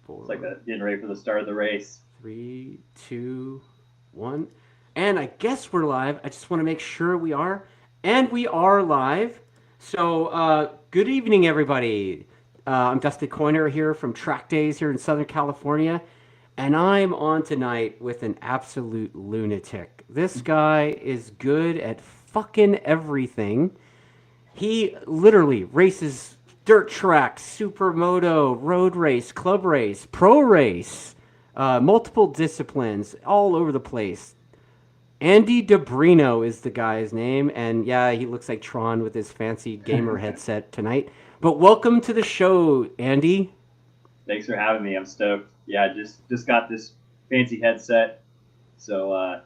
It's like getting ready for the start of the race. 3, 2, 1. And I guess we're live. I just want to make sure we are. And we are live. So, good evening, everybody. I'm Dustin Coiner here from TrackDaz here in Southern California. And I'm on tonight with an absolute lunatic. This guy is good at fucking everything. He literally races dirt track, supermoto, road race, club race, pro race, multiple disciplines, all over the place. Andy DiBrino is the guy's name, and yeah, he looks like Tron with his fancy gamer headset tonight. But welcome to the show, Andy. Thanks for having me. I'm stoked. Yeah, just got this fancy headset, so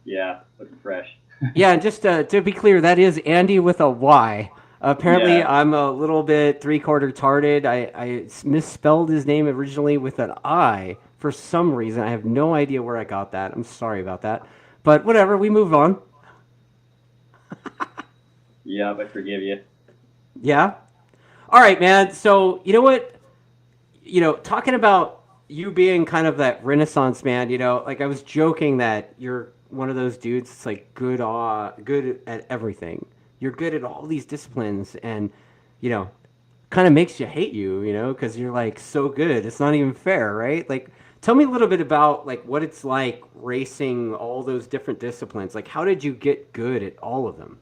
yeah, looking fresh. Yeah, and just to be clear, that is Andy with a Y. Apparently, Yeah, I'm a little bit three-quarter tarded. I misspelled his name originally with an I for some reason. I have no idea where I got that. I'm sorry about that. But whatever, we move on. yeah, I forgive you. Yeah? All right, man. So, you know what? Talking about you being kind of that Renaissance man, like I was joking that you're one of those dudes that's like good at everything. You're good at all these disciplines, and you know, kind of makes you hate you, because you're like so good. It's not even fair, right? Like, tell me a little bit about like what it's like racing all those different disciplines. Like, how did you get good at all of them?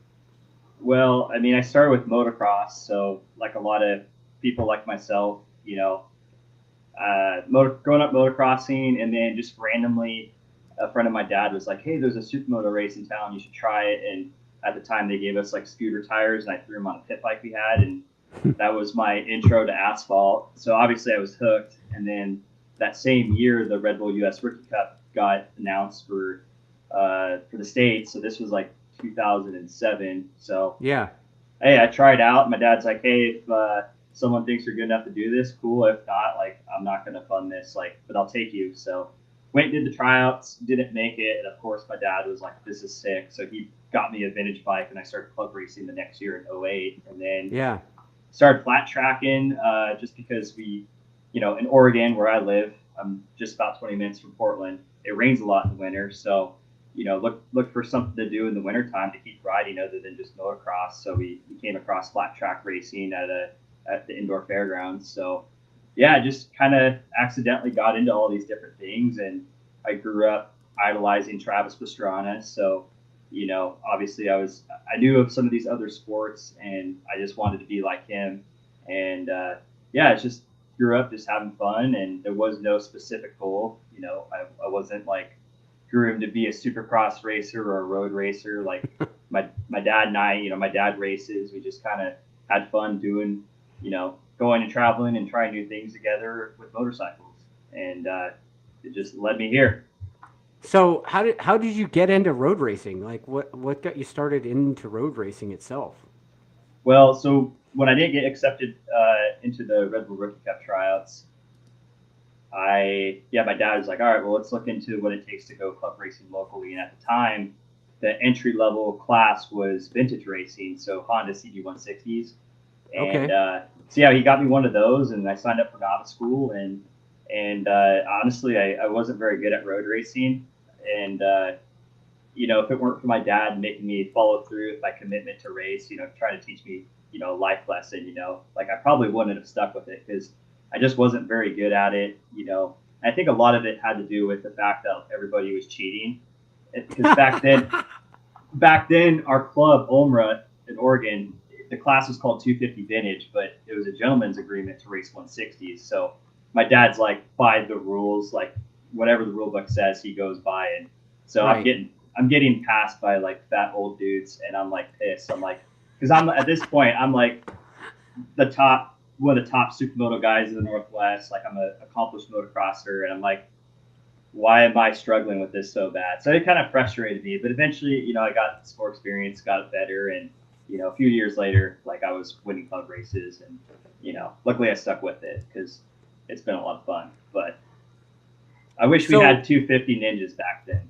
Well, I mean, I started with motocross, so like a lot of people like myself, growing up motocrossing, and then just randomly, a friend of my dad was like, "Hey, there's a supermoto race in town. You should try it." And at the time, they gave us like scooter tires, and I threw them on a pit bike we had, and that was my intro to asphalt. So obviously, I was hooked. And then that same year, the Red Bull U.S. Rookie Cup got announced for the states. So this was like 2007. So Yeah. hey, I tried out. My dad's like, hey, if someone thinks you're good enough to do this, cool. If not, like, I'm not going to fund this, like, but I'll take you. So went and did the tryouts, didn't make it. And of course, my dad was like, this is sick. So he got me a vintage bike, and I started club racing the next year in '08. And then Yeah. started flat tracking just because in Oregon where I live, I'm just about 20 minutes from Portland. It rains a lot in the winter, so look for something to do in the wintertime to keep riding other than just motocross. So we came across flat track racing at the indoor fairgrounds. So yeah, I just kind of accidentally got into all these different things, and I grew up idolizing Travis Pastrana. So obviously I knew of some of these other sports, and I just wanted to be like him. And yeah, it's just grew up just having fun, and there was no specific goal. I wasn't like groomed to be a supercross racer or a road racer. Like my dad and I, my dad races. We just kind of had fun doing, going and traveling and trying new things together with motorcycles, and it just led me here. So how did you get into road racing? Like what got you started into road racing itself? Well, so when I didn't get accepted into the Red Bull Rookie Cup tryouts, my dad was like, all right, well, let's look into what it takes to go club racing locally. And at the time, the entry level class was vintage racing, so Honda CD160s. And Okay. so yeah, he got me one of those, and I signed up for novice school. And honestly, I wasn't very good at road racing, and if it weren't for my dad making me follow through with my commitment to race, trying to teach me, a life lesson, like I probably wouldn't have stuck with it because I just wasn't very good at it. I think a lot of it had to do with the fact that everybody was cheating. Because back then, our club, Omra in Oregon, the class was called 250 Vintage, but it was a gentleman's agreement to race 160s. So my dad's like, by the rules, like whatever the rule book says, he goes by. And so Right. I'm getting passed by like fat old dudes, and I'm like pissed. I'm like, because I'm at this point, I'm like one of the top supermoto guys in the Northwest. Like I'm an accomplished motocrosser, and I'm like, why am I struggling with this so bad? So it kind of frustrated me. But eventually, I got some more experience, got it better, and a few years later, like I was winning club races, and luckily I stuck with it because it's been a lot of fun. But I wish we had So 250 ninjas back then.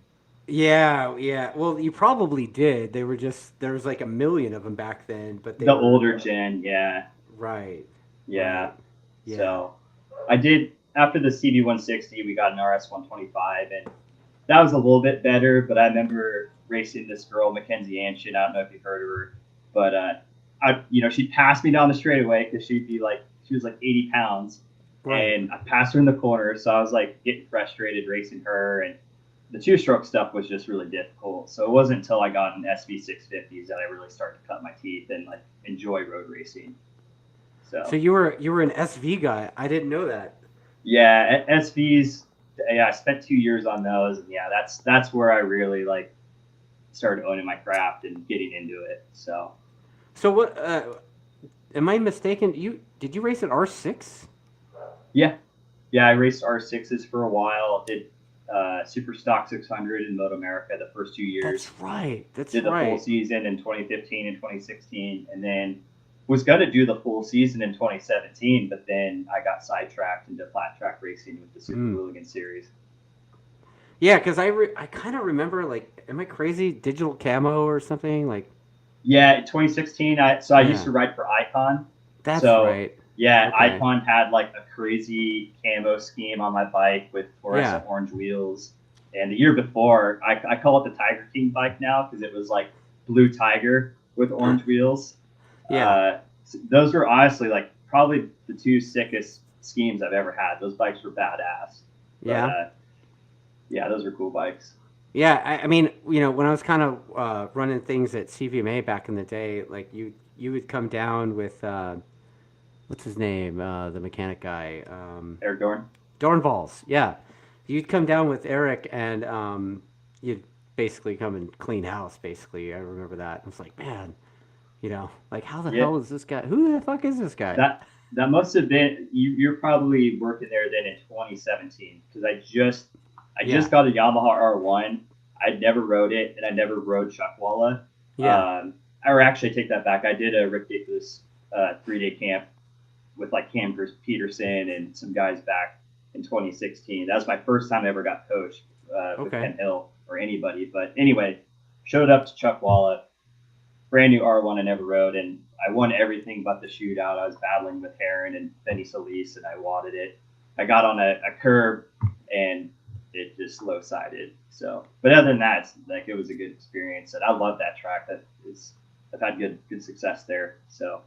yeah, yeah. Well, you probably did. They were just there was like a million of them back then, but they The were older gen, yeah, right. yeah. Right. Yeah. So I did. after the CB 160, we got an RS 125, and that was a little bit better. But I remember racing this girl, Mackenzie Anshin. I don't know if you've heard of her, but she'd pass me down the straightaway because she was like 80 pounds, Right. and I passed her in the corner. So I was like getting frustrated racing her, and the two-stroke stuff was just really difficult. So it wasn't until I got an SV 650s that I really started to cut my teeth and like enjoy road racing. So So you were an SV guy. I didn't know that. yeah, SVs. Yeah, I spent 2 years on those, and yeah, that's where I really like started owning my craft and getting into it. So So what? Am I mistaken? Did you race an R6? yeah, I raced R6s for a while. Did Super Stock 600 in MotoAmerica the first 2 years. That's right. That's Did the full right. season in 2015 and 2016, and then was going to do the full season in 2017, but then I got sidetracked into flat track racing with the Super Mm. Hooligan Series. Yeah, because I kind of remember, like, am I crazy? Digital camo or something? Like, Yeah, in 2016, I used yeah, to ride for Icon. that's So right. yeah, Okay. Icon had like a crazy camo scheme on my bike with Yeah. fluorescent orange wheels. And the year before, I call it the Tiger King bike now because it was like blue tiger with orange wheels. Yeah. Those were honestly like probably the two sickest schemes I've ever had. Those bikes were badass. But Yeah. yeah, those are cool bikes. Yeah. I mean, when I was kind of running things at CVMA back in the day, like you would come down with what's his name, the mechanic guy, Eric Dorn. Dornvalls. Yeah, you'd come down with Eric, and you'd basically come and clean house. Basically, I remember that. I was like, man, like how the Yeah, hell is this guy? Who the fuck is this guy? that must have been you're probably working there then in 2017 because I Yeah. just got a Yamaha R1. I never rode it and I never rode Chuckwalla. Yeah. Or actually take that back. I did a ridiculous 3 day camp with like Cam Peterson and some guys back in 2016. That was my first time I ever got coached with Okay. Ken Hill or anybody. But anyway, showed up to Chuckwalla, brand new R1 I never rode, and I won everything but the shootout. I was battling with Heron and Benny Solis, and I wadded it. I got on a curb, and it just low sided. So, but other than that, it was a good experience, and I love that track. I've had good success there. So,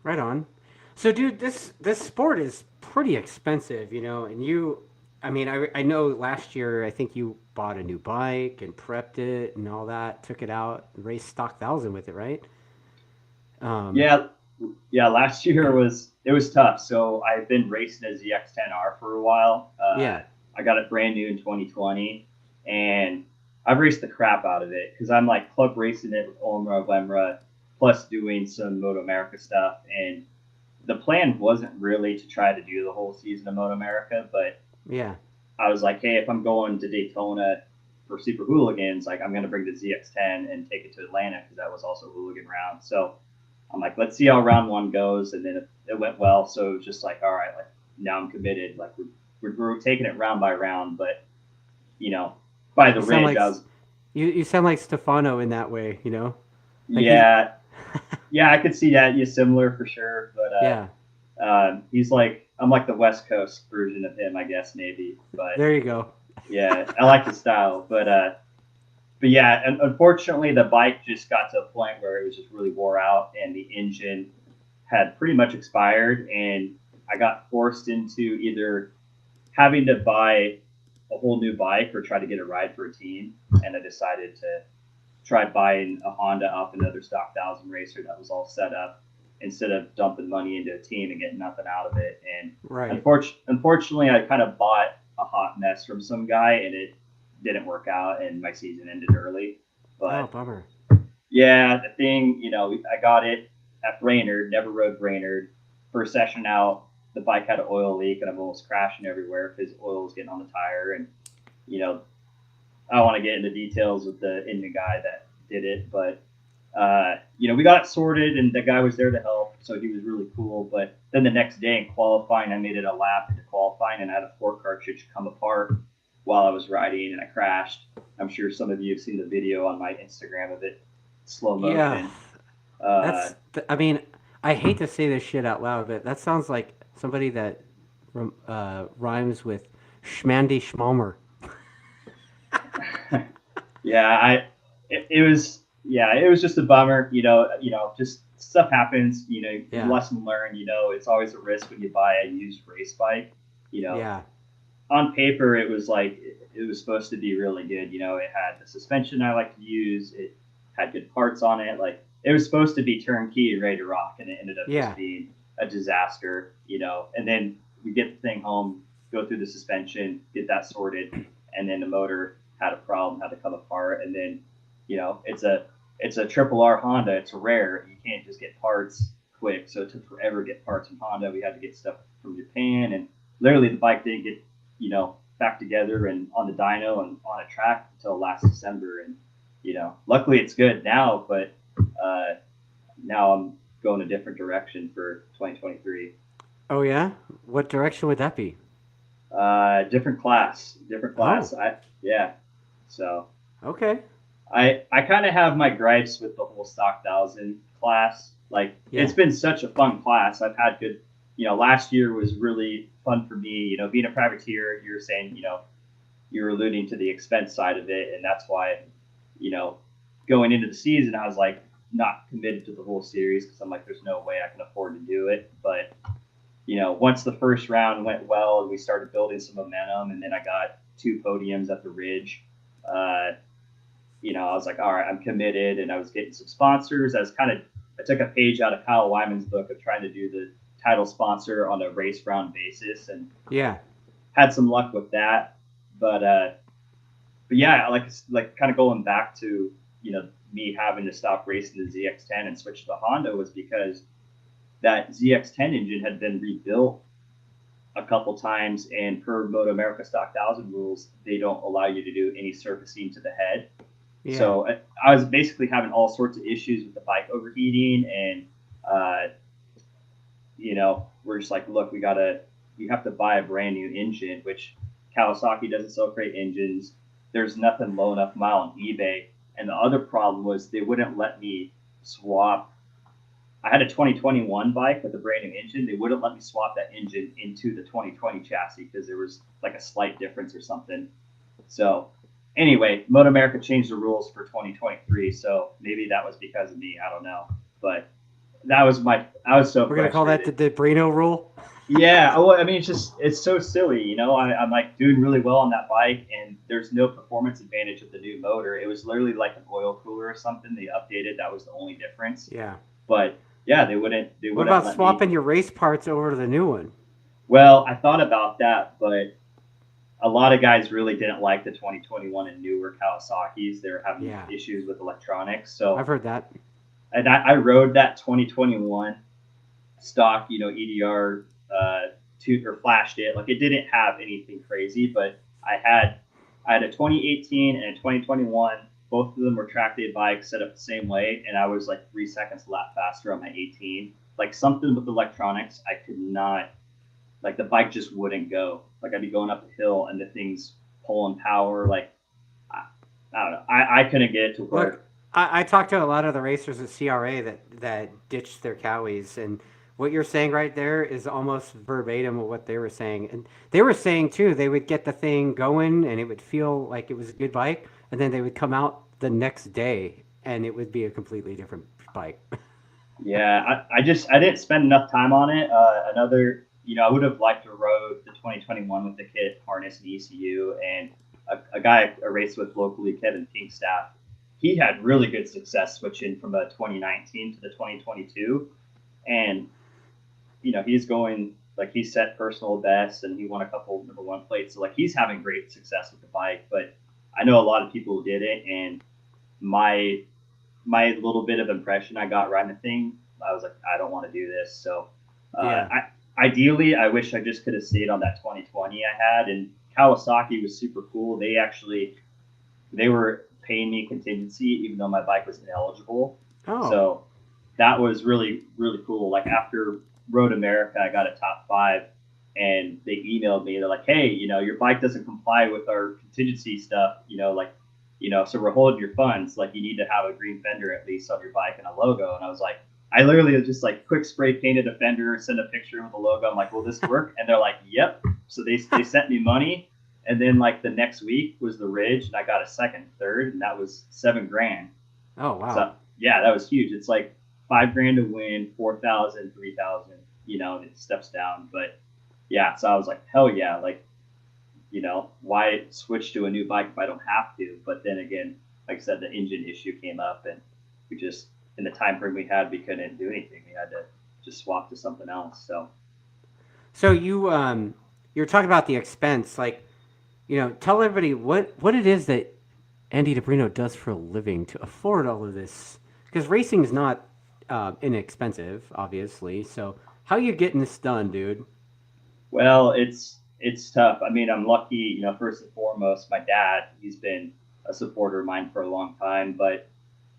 Right on. So, dude, this sport is pretty expensive, and I mean, I know last year I think you bought a new bike and prepped it and all that, took it out, raced stock thousand with it, right? Um, yeah, last year it was tough. So I've been racing a ZX10R for a while. yeah, I got it brand new in 2020, and I've raced the crap out of it because I'm like club racing it with Omra Lemra, plus doing some Moto America stuff. And the plan wasn't really to try to do the whole season of Moto America, but yeah. I was like, hey, if I'm going to Daytona for Super Hooligans, like I'm going to bring the ZX10 and take it to Atlanta because that was also a hooligan round. So I'm like, let's see how round one goes, and then it went well. So it was just like, all right, like now I'm committed. Like we're taking it round by round, but you know, by the You sound ridge, like I was you sound like Stefano in that way. Like he's yeah, I could see that. Yeah, similar for sure, yeah. but he's like I'm like the West Coast version of him, I guess maybe. But There you go. yeah, I like his style, but yeah, unfortunately, the bike just got to a point where it was just really wore out, and the engine had pretty much expired, and I got forced into either having to buy a whole new bike or try to get a ride for a team, and I decided to try buying a Honda off another stock thousand racer that was all set up instead of dumping money into a team and getting nothing out of it. And Right. unfortunately, I kind of bought a hot mess from some guy, and it didn't work out, and my season ended early. Oh, But bummer. yeah, the thing, I got it at Brainerd, never rode Brainerd. First session out, the bike had an oil leak, and I'm almost crashing everywhere because oil was getting on the tire. And, you know, I don't want to get into details with the engine guy that did it, but, we got it sorted, and the guy was there to help, so he was really cool. But then the next day in qualifying, I made it a lap into qualifying, and I had a fork cartridge come apart while I was riding, and I crashed. I'm sure some of you have seen the video on my Instagram of it, slow Yeah. motion. Uh, I mean, I hate to say this shit out loud, but that sounds like somebody that rhymes with Schmandy Schmalmer. Yeah, it was just a bummer. Just stuff happens. Yeah, Lesson learned. It's always a risk when you buy a used race bike. You know, yeah, on paper it was like it was supposed to be really good. It had the suspension I like to use. It had good parts on it. Like it was supposed to be turnkey and ready to rock, and it ended up just yeah, being a disaster. And then we get the thing home, go through the suspension, get that sorted, and then the motor had a problem, had to come apart, and then it's a triple R Honda. It's rare. You can't just get parts quick, so it took forever to get parts from Honda. We had to get stuff from Japan, and literally the bike didn't get back together and on the dyno and on a track until last December. And luckily it's good now, but uh, now I'm going a different direction for 2023. Oh yeah, what direction would that be? Different class, different Oh, class. Yeah. So okay, I kind of have my gripes with the whole stock thousand class. Like it's yeah, been such a fun class. I've had good. Last year was really fun for me. Being a privateer, you were saying, you were alluding to the expense side of it, and that's why, you know, going into the season, I was like not committed to the whole series because I'm like, there's no way I can afford to do it. But once the first round went well and we started building some momentum, and then I got 2 podiums at the Ridge. Uh, I was like, all right, I'm committed, and I was getting some sponsors. I took a page out of Kyle Wyman's book of trying to do the title sponsor on a race round basis, and yeah. had some luck with that. But yeah, like kind of going back to me having to stop racing the ZX10 and switch to the Honda was because that ZX10 engine had been rebuilt a couple times, and per MotoAmerica Stock 1000 rules, they don't allow you to do any surfacing to the head. Yeah. So I was basically having all sorts of issues with the bike overheating, and we're just like, look, you have to buy a brand new engine, which Kawasaki doesn't sell great engines. There's nothing low enough mile on eBay. And the other problem was they wouldn't let me swap. I had a 2021 bike with a brand new engine. They wouldn't let me swap that engine into the 2020 chassis because there was like a slight difference or something. So anyway, Moto America changed the rules for 2023. So maybe that was because of me. I don't know. But I was so We're gonna call that frustrated. the DiBrino rule. Yeah, well, I mean, it's so silly, I'm like doing really well on that bike, and there's no performance advantage of the new motor. It was literally like an oil cooler or something they updated. That was the only difference. Yeah. But yeah, they What wouldn't about let me. swapping your race parts over to the new one? Well, I thought about that, but a lot of guys really didn't like the 2021 and newer Kawasaki's. They're having Yeah, issues with electronics. I've So, heard that. and I rode that 2021 stock, EDR or flashed it. Like it didn't have anything crazy, but I had a 2018 and a 2021. Both of them were track day bikes set up the same way, and I was like 3 seconds a lap faster on my 18. Like something with electronics, I could not. Like the bike just wouldn't go. Like I'd be going up a hill and the thing's pulling power. Like I, I don't know. I couldn't get it to Look, work. I talked to a lot of the racers at CRA that ditched their cowies, and what you're saying right there is almost verbatim of what they were saying. And they were saying too, they would get the thing going, and it would feel like it was a good bike, and then they would come out the next day, and it would be a completely different bike. Yeah, I didn't spend enough time on it. I would have liked to rode the 2021 with the kit harness and ECU, and a guy I raced with locally, Kevin Pinkstaff. He had really good success switching from a 2019 to the 2022, and he's going like he set personal best and he won a couple number 1 plates. So like he's having great success with the bike, but I know a lot of people who did it, and my my little bit of impression I got riding the thing, I was like, I don't want to do this. So, Yeah. ideally, I wish I just could have stayed on that 2020 I had. And Kawasaki was super cool. They were paying me contingency even though my bike was ineligible. Oh. So that was really really cool. Like after Road America, I got a top 5, and they emailed me. They're like, hey, your bike doesn't comply with our contingency stuff. So we're holding your funds. Like you need to have a green fender at least on your bike and a logo. And I was like, I literally just like quick spray painted a fender, sent a picture with the logo. I'm like, will this work? And they're like, yep. So they sent me money. And then like the next week was the Ridge, and I got a second, third, and that was $7,000. Oh, wow. So yeah, that was huge. It's like $5,000 to win, 4,000, 3,000, and it steps down. But yeah, so I was like, hell yeah, like, why switch to a new bike if I don't have to? But then again, like I said, the engine issue came up, and we just, in the time frame we had, we couldn't do anything. We had to just swap to something else. So you're talking about the expense, like, tell everybody what it is that Andy DiBrino does for a living to afford all of this, because racing is not inexpensive, obviously. So how you getting this done, dude? Well, it's tough. I mean, I'm lucky, first and foremost, my dad, he's been a supporter of mine for a long time, but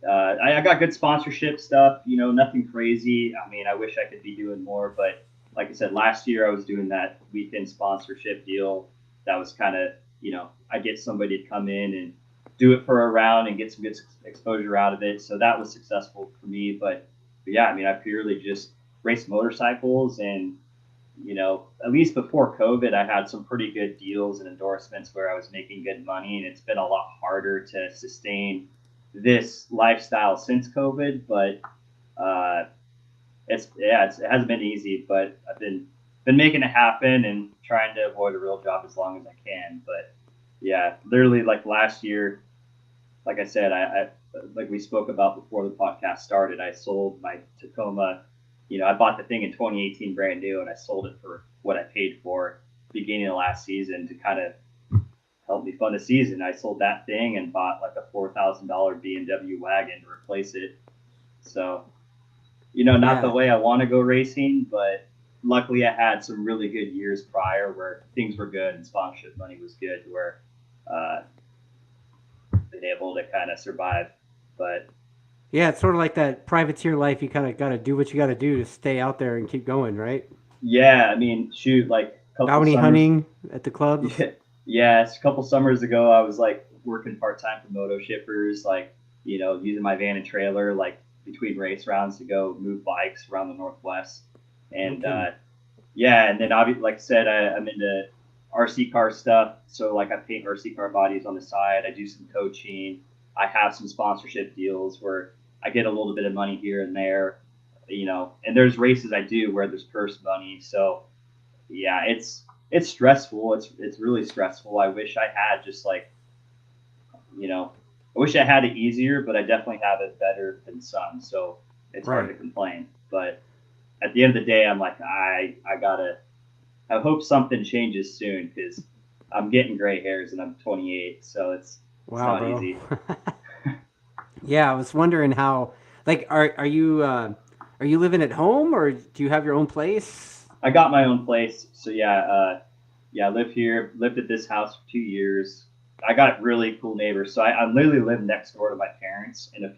I got good sponsorship stuff, nothing crazy. I mean, I wish I could be doing more, but like I said, last year I was doing that weekend sponsorship deal. That was kind of, I get somebody to come in and do it for a round and get some good exposure out of it. So that was successful for me. But yeah, I mean, I purely just race motorcycles, and at least before COVID, I had some pretty good deals and endorsements where I was making good money, and it's been a lot harder to sustain this lifestyle since COVID. But uh, it hasn't been easy, but I've been making it happen and trying to avoid a real job as long as I can. But yeah, literally like last year, like I said, I like we spoke about before the podcast started, I sold my Tacoma. I bought the thing in 2018 brand new, and I sold it for what I paid for beginning of last season to kind of help me fund the season. I sold that thing and bought like a $4,000 BMW wagon to replace it. So, not the Yeah. way I want to go racing, but luckily I had some really good years prior where things were good and sponsorship money was good, where uh, been able to kind of survive. But Yeah, it's sort of like that privateer life. You kind of got to do what you got to do to stay out there and keep going, right? yeah, I mean, shoot, like a couple Bounty summers, hunting at the clubs. yeah, yeah, it's a couple summers ago, I was like working part time for moto shippers, like using my van and trailer like between race rounds to go move bikes around the Northwest, No and kidding. yeah, and then obviously, like I said, I'm into RC car stuff. So like I paint RC car bodies on the side. I do some coaching. I have some sponsorship deals where I get a little bit of money here and there, And there's races I do where there's purse money. So yeah, it's stressful. It's really stressful. I wish I had just like you know, I wish I had it easier, but I definitely have it better than some. So it's hard to Right. complain. But at the end of the day, I'm like, I gotta. I hope something changes soon because I'm getting gray hairs and I'm 28, so it's Wow, not bro. easy. Yeah, I was wondering how. Like, are you living at home or do you have your own place? I got my own place, so yeah, I live here. Lived at this house for 2 years. I got really cool neighbors, so I literally live next door to my parents. And Okay. a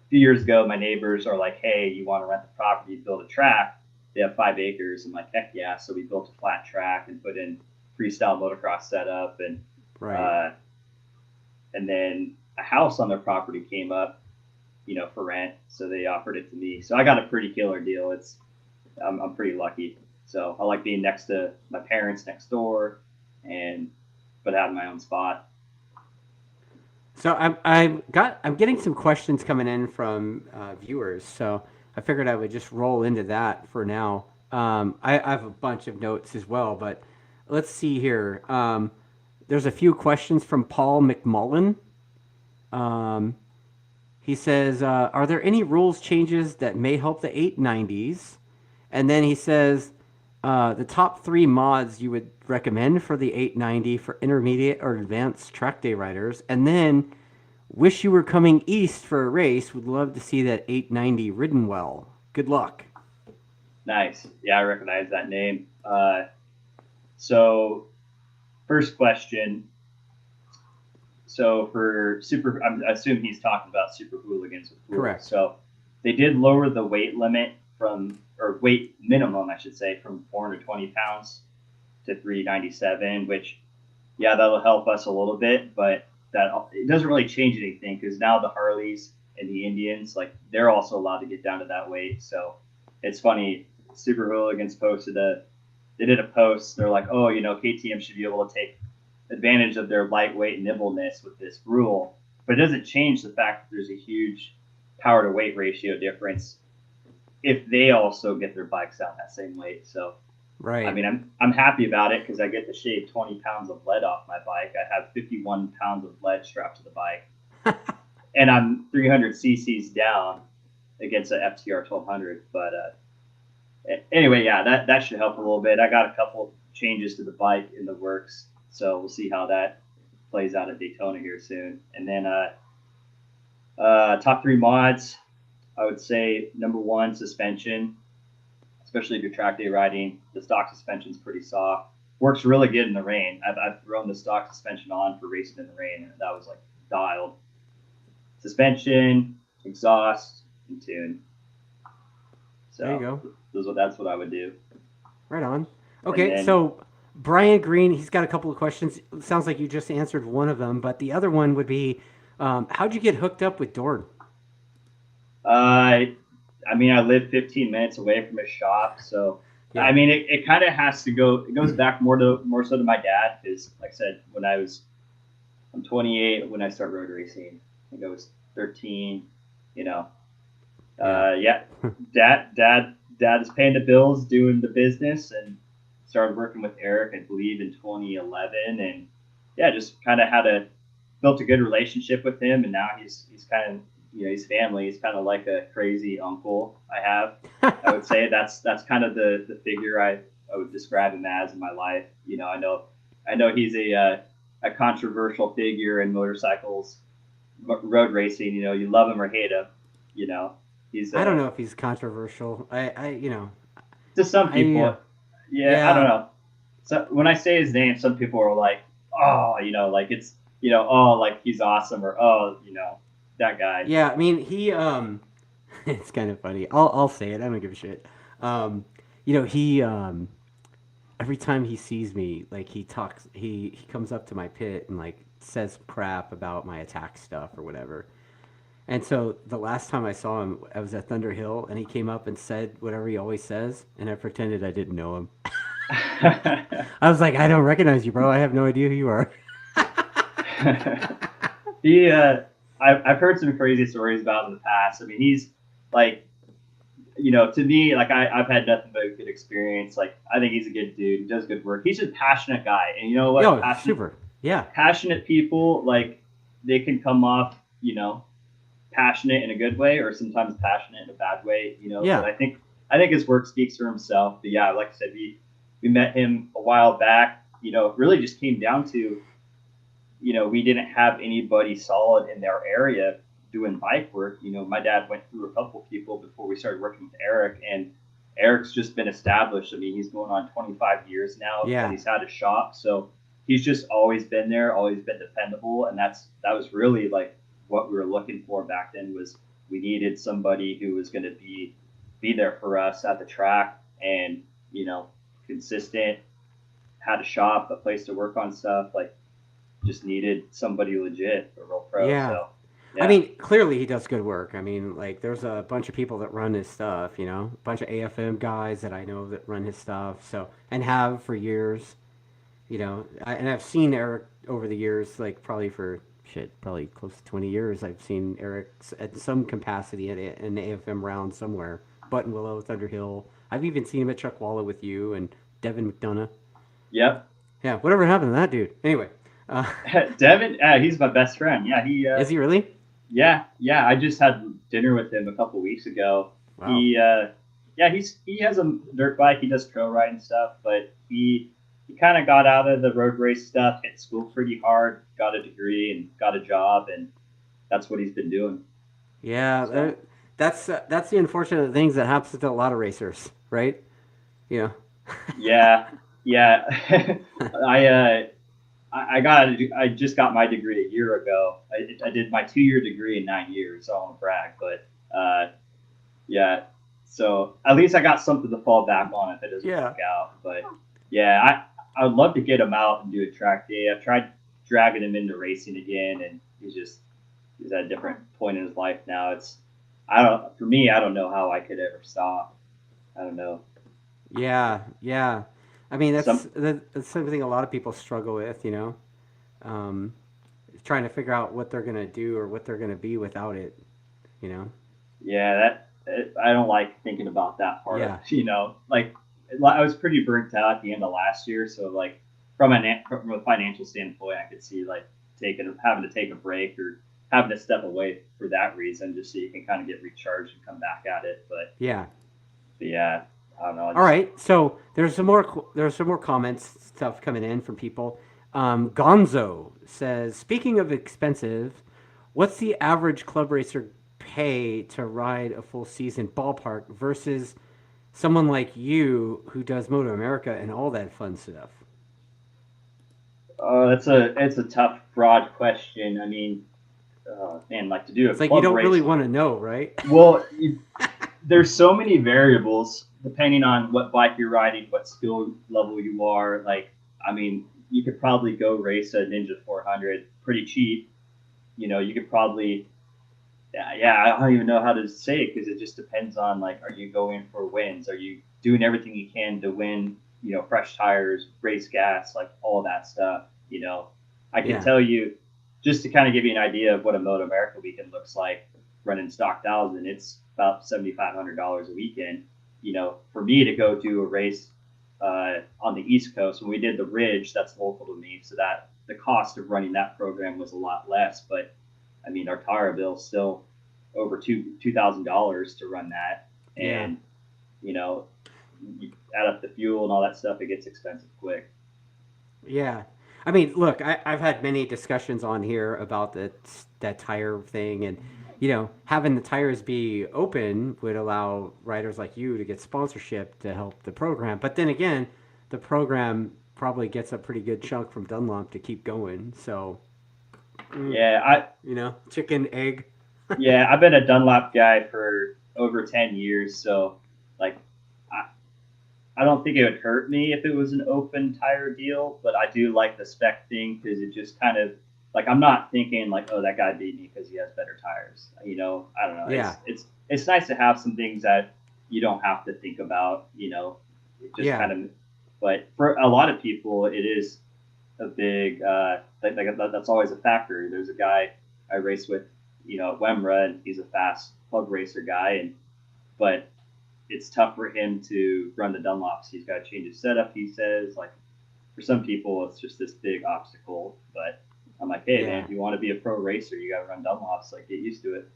few years ago, my neighbors are like, "Hey, you want to rent the property, build a track?" They have 5 acres. I'm like, "Heck yeah!" So we built a flat track and put in freestyle motocross setup, Right. uh, and then a house on their property came up, for rent. So they offered it to me. So I got a pretty killer deal. I'm pretty lucky. So I like being next to my parents next door, and but having my own spot. So I'm getting some questions coming in from viewers. So I figured I would just roll into that for now. I have a bunch of notes as well, but let's see here. There's a few questions from Paul McMullen. Um, he says, "Are there any rules changes that may help the 890s?" And then he says, "The top three mods you would recommend for the 890 for intermediate or advanced track day riders." And then, "Wish you were coming east for a race. Would love to see that 890 ridden well. Good luck." Nice. Yeah, I recognize that name. So first question. So for super, I assume he's talking about super hooligans with rules. Correct. So they did lower the weight limit or weight minimum, I should say, from 420 pounds to 397, which, yeah, that'll help us a little bit, but that it doesn't really change anything because now the Harleys and the Indians, like they're also allowed to get down to that weight. So it's funny. Super Hooligans they did a post. They're like, oh, KTM should be able to take advantage of their lightweight nimbleness with this rule, but it doesn't change the fact that there's a huge power to weight ratio difference if they also get their bikes down that same weight. So, I Right. mean, I'm happy about it because I get to shave 20 pounds of lead off my bike. I have 51 pounds of lead strapped to the bike, and I'm 300 cc's down against an FTR 1200. But anyway, yeah, that should help a little bit. I got a couple changes to the bike in the works, so we'll see how that plays out at Daytona here soon. And then top 3 mods, I would say number 1, suspension, especially if you're track day riding. The stock suspension is pretty soft. Works really good in the rain. I've thrown the stock suspension on for racing in the rain, and that was like dialed. Suspension, exhaust, and tune. So There you go. that's what I would do. Right on. And Okay, then so Brian Green, he's got a couple of questions. It sounds like you just answered one of them, but the other one would be, how'd you get hooked up with Dorn? I mean, I live 15 minutes away from his shop, so Yeah. I mean, it kind of has to go. It goes back more so to my dad because, like I said, I'm 28 when I started road racing. I think I was 13. You know, yeah, dad is paying the bills, doing the business, and started working with Eric, I believe, in 2011, and yeah, just kind of built a good relationship with him, and now he's kind of he's family. He's kind of like a crazy uncle I have. I would say that's kind of the figure I would describe him as in my life. I know he's a controversial figure in motorcycles, road racing. You love him or hate him. He's I don't know if he's controversial. to some people. I Yeah, I don't yeah, know. So when I say his name, some people are like, oh, like it's, oh, like he's awesome, or oh, that guy. yeah. I mean, he it's kind of funny. I'll say it. I don't give a shit. He every time he sees me, like he comes up to my pit and like says crap about my attack stuff or whatever. And so the last time I saw him, I was at Thunder Hill, and he came up and said whatever he always says, and I pretended I didn't know him. I was like, I don't recognize you, bro. I have no idea who you are. he, I've heard some crazy stories about him in the past. I mean, he's like, to me, like I've had nothing but a good experience. Like I think he's a good dude. He does good work. He's a passionate guy, and you know what? Yo, super. Yeah, Passionate people, like they can come off, passionate in a good way, or sometimes passionate in a bad way. But yeah, I think his work speaks for himself. But yeah, like I said, we met him a while back. It really just came down to, we didn't have anybody solid in their area doing bike work. My dad went through a couple people before we started working with Eric, and Eric's just been established. I mean, he's going on 25 years now that yeah, he's had a shop. So he's just always been there, always been dependable. And that was really like what we were looking for back then. Was we needed somebody who was going to be there for us at the track, and, consistent, had a shop, a place to work on stuff, like just needed somebody legit, a real pro. yeah. So I yeah. mean, clearly he does good work. I mean, like, there's a bunch of people that run his stuff, a bunch of AFM guys that I know that run his stuff, so, and have for years, and I've seen Eric over the years, like, probably close to 20 years. I've seen Eric at some capacity at an AFM round somewhere, Button Willow, Thunderhill. I've even seen him at Chuckwalla with you and Devin McDonough. Yep. Yeah, whatever happened to that dude? Anyway, uh, Devin, he's my best friend. Yeah, is he really? yeah. I just had dinner with him a couple weeks ago. Wow. Yeah, he has a dirt bike. He does trail riding stuff, but he kind of got out of the road race stuff, hit school pretty hard, got a degree, and got a job, and that's what he's been doing. Yeah, So that's the unfortunate things that happens to a lot of racers, right? You know. yeah, yeah. I just got my degree a year ago. I did my 2-year degree in 9 years. So I don't want to brag, but yeah. So at least I got something to fall back on if it doesn't Yeah. work out. But yeah, I would love to get him out and do a track day. I've tried dragging him into racing again, and he's at a different point in his life now. For me, I don't know how I could ever stop. I don't know. Yeah, yeah. I mean, Some that's something a lot of people struggle with, um, trying to figure out what they're gonna do or what they're gonna be without it, you know. Yeah, I don't like thinking about that part of Yeah, like I was pretty burnt out at the end of last year, so like from a financial standpoint, I could see like having to take a break or having to step away for that reason, just so you can kind of get recharged and come back at it. yeah. But yeah, I don't know. All right. So there's some more comments stuff coming in from people. Gonzo says, speaking of expensive, what's the average club racer pay to ride a full season ballpark versus someone like you who does MotoAmerica and all that fun stuff? It's a tough, broad question. I mean, man, like to do a It's like you club don't really race. want to know, right? Well, there's so many variables depending on what bike you're riding, what skill level you are. Like, I mean, you could probably go race a Ninja 400 pretty cheap. You could probably, yeah, I don't even know how to say it because it just depends on like, are you going for wins? Are you doing everything you can to win? Fresh tires, race gas, like all of that stuff. I can Yeah. tell you just to kind of give you an idea of what a Moto America weekend looks like running stock thousand. It's about $7,500 a weekend. For me to go do a race on the East Coast when we did the Ridge, that's local to me, so that the cost of running that program was a lot less. But I mean, our tire bill still over $2,000 to run that, Yeah. and you know, you add up the fuel and all that stuff, it gets expensive quick. Yeah. I mean, look, I've had many discussions on here about that tire thing, and having the tires be open would allow riders like you to get sponsorship to help the program. But then again, the program probably gets a pretty good chunk from Dunlop to keep going. So, mm, Yeah, I chicken egg. yeah, I've been a Dunlop guy for over 10 years, so like I, I don't think it would hurt me if it was an open tire deal, but I do like the spec thing because it just kind of like I'm not thinking like, oh, that guy beat me because he has better tires. I don't know. Yeah. It's nice to have some things that you don't have to think about. It just Yeah. kind of. But for a lot of people, it is a big that's always a factor. There's a guy I race with, at Wemra, and he's a fast plug racer guy, but it's tough for him to run the Dunlops. He's got to change his setup. He says, like, for some people, it's just this big obstacle. But I'm like, hey, man, Yeah. if you want to be a pro racer, you got to run Dunlops. Like, get used to it.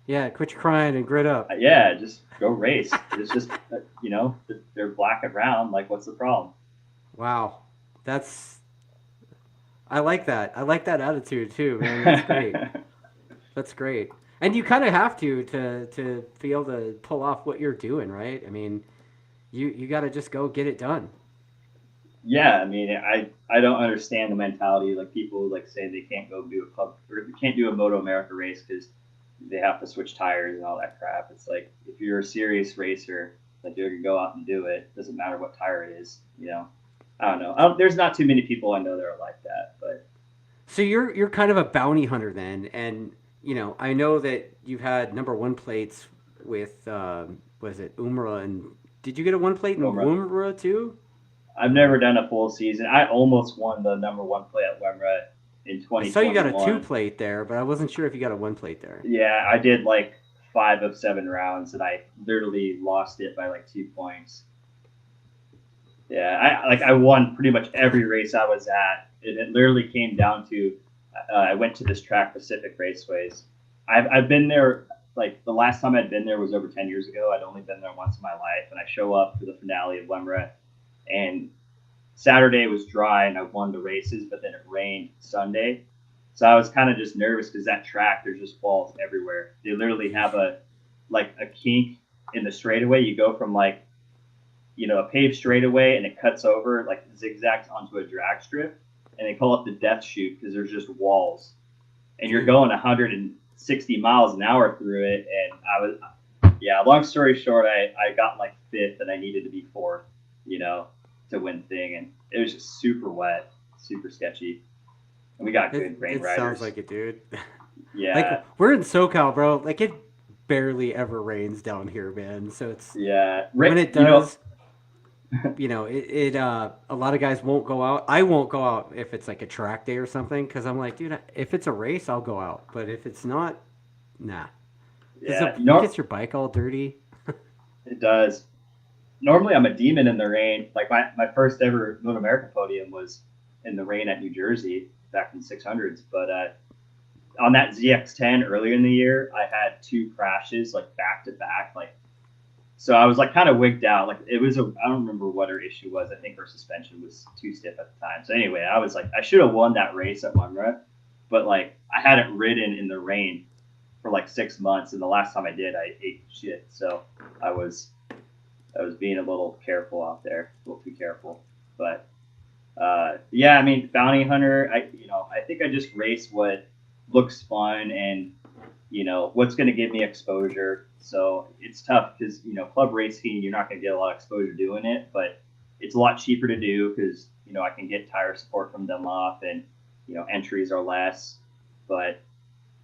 Yeah. Quit your crying and grit up. Yeah, just go race. It's just, they're black and round. Like, what's the problem? Wow. That's I like that. I like that attitude too, man. That's great. That's great. And you kind of have to be able to pull off what you're doing, right? I mean, you got to just go get it done. Yeah, I mean, I don't understand the mentality. Like, people like say they can't go do a club or they can't do a Moto America race because they have to switch tires and all that crap. It's like if you're a serious racer, like you're gonna go out and do it. Doesn't matter what tire it is. I don't know. There's not too many people I know that are like that, but So you're kind of a bounty hunter then, and I know that you've had number one plates with was it Umra, and did you get a one plate in Wemra. Umra too? I've never done a full season. I almost won the number one play at Wemra in I saw you got a two 2021. plate there, but I wasn't sure if you got a one plate there. Yeah, I did like 5 of 7 rounds, and I literally lost it by like 2 points. Yeah, I won pretty much every race I was at. It literally came down to I went to this track, Pacific Raceways. I've been there. Like the last time I'd been there was over 10 years ago. I'd only been there once in my life, and I show up for the finale of Lemra, and Saturday was dry, and I won the races, but then it rained Sunday, so I was kind of just nervous because that track there's just balls everywhere. They literally have Yeesh. a kink in the straightaway. You go from like a paved straightaway and it cuts over like zigzags onto a drag strip, and they call it the death chute because there's just walls, and you're Dude. going 160 miles an hour through it. And I was, yeah. Long story short, I got like fifth, and I needed to be fourth, you know, to win thing, and it was just super wet, super sketchy. And we got good rain It sounds riders. like it, dude. Like Yeah, we're in SoCal, bro. Like it barely ever rains down here, man. So it's yeah. when it You know, does, a lot of guys won't go out. I won't go out if it's like a track day or something because I'm like, dude, if it's a race, I'll go out. But if it's not, nah, because yeah. it gets your bike all dirty. It does. Normally, I'm a demon in the rain. Like my first ever MotoAmerica podium was in the rain at New Jersey back in 600s. But on that ZX10 earlier in the year, I had two crashes like back to back. Like so, I was like kind of wigged out. Like it was I don't remember what her issue was. I think her suspension was too stiff at the time. So anyway, I was like I should have won that race at one run, but like I hadn't ridden in the rain for like 6 months, and the last time I did, I ate shit. So I was I was being a little careful out there, a little too careful. But yeah, I mean, bounty hunter. I think I just race what looks fun and what's going to give me exposure. So it's tough because club racing, you're not going to get a lot of exposure doing it, but it's a lot cheaper to do because I can get tire support from Dunlop and entries are less. But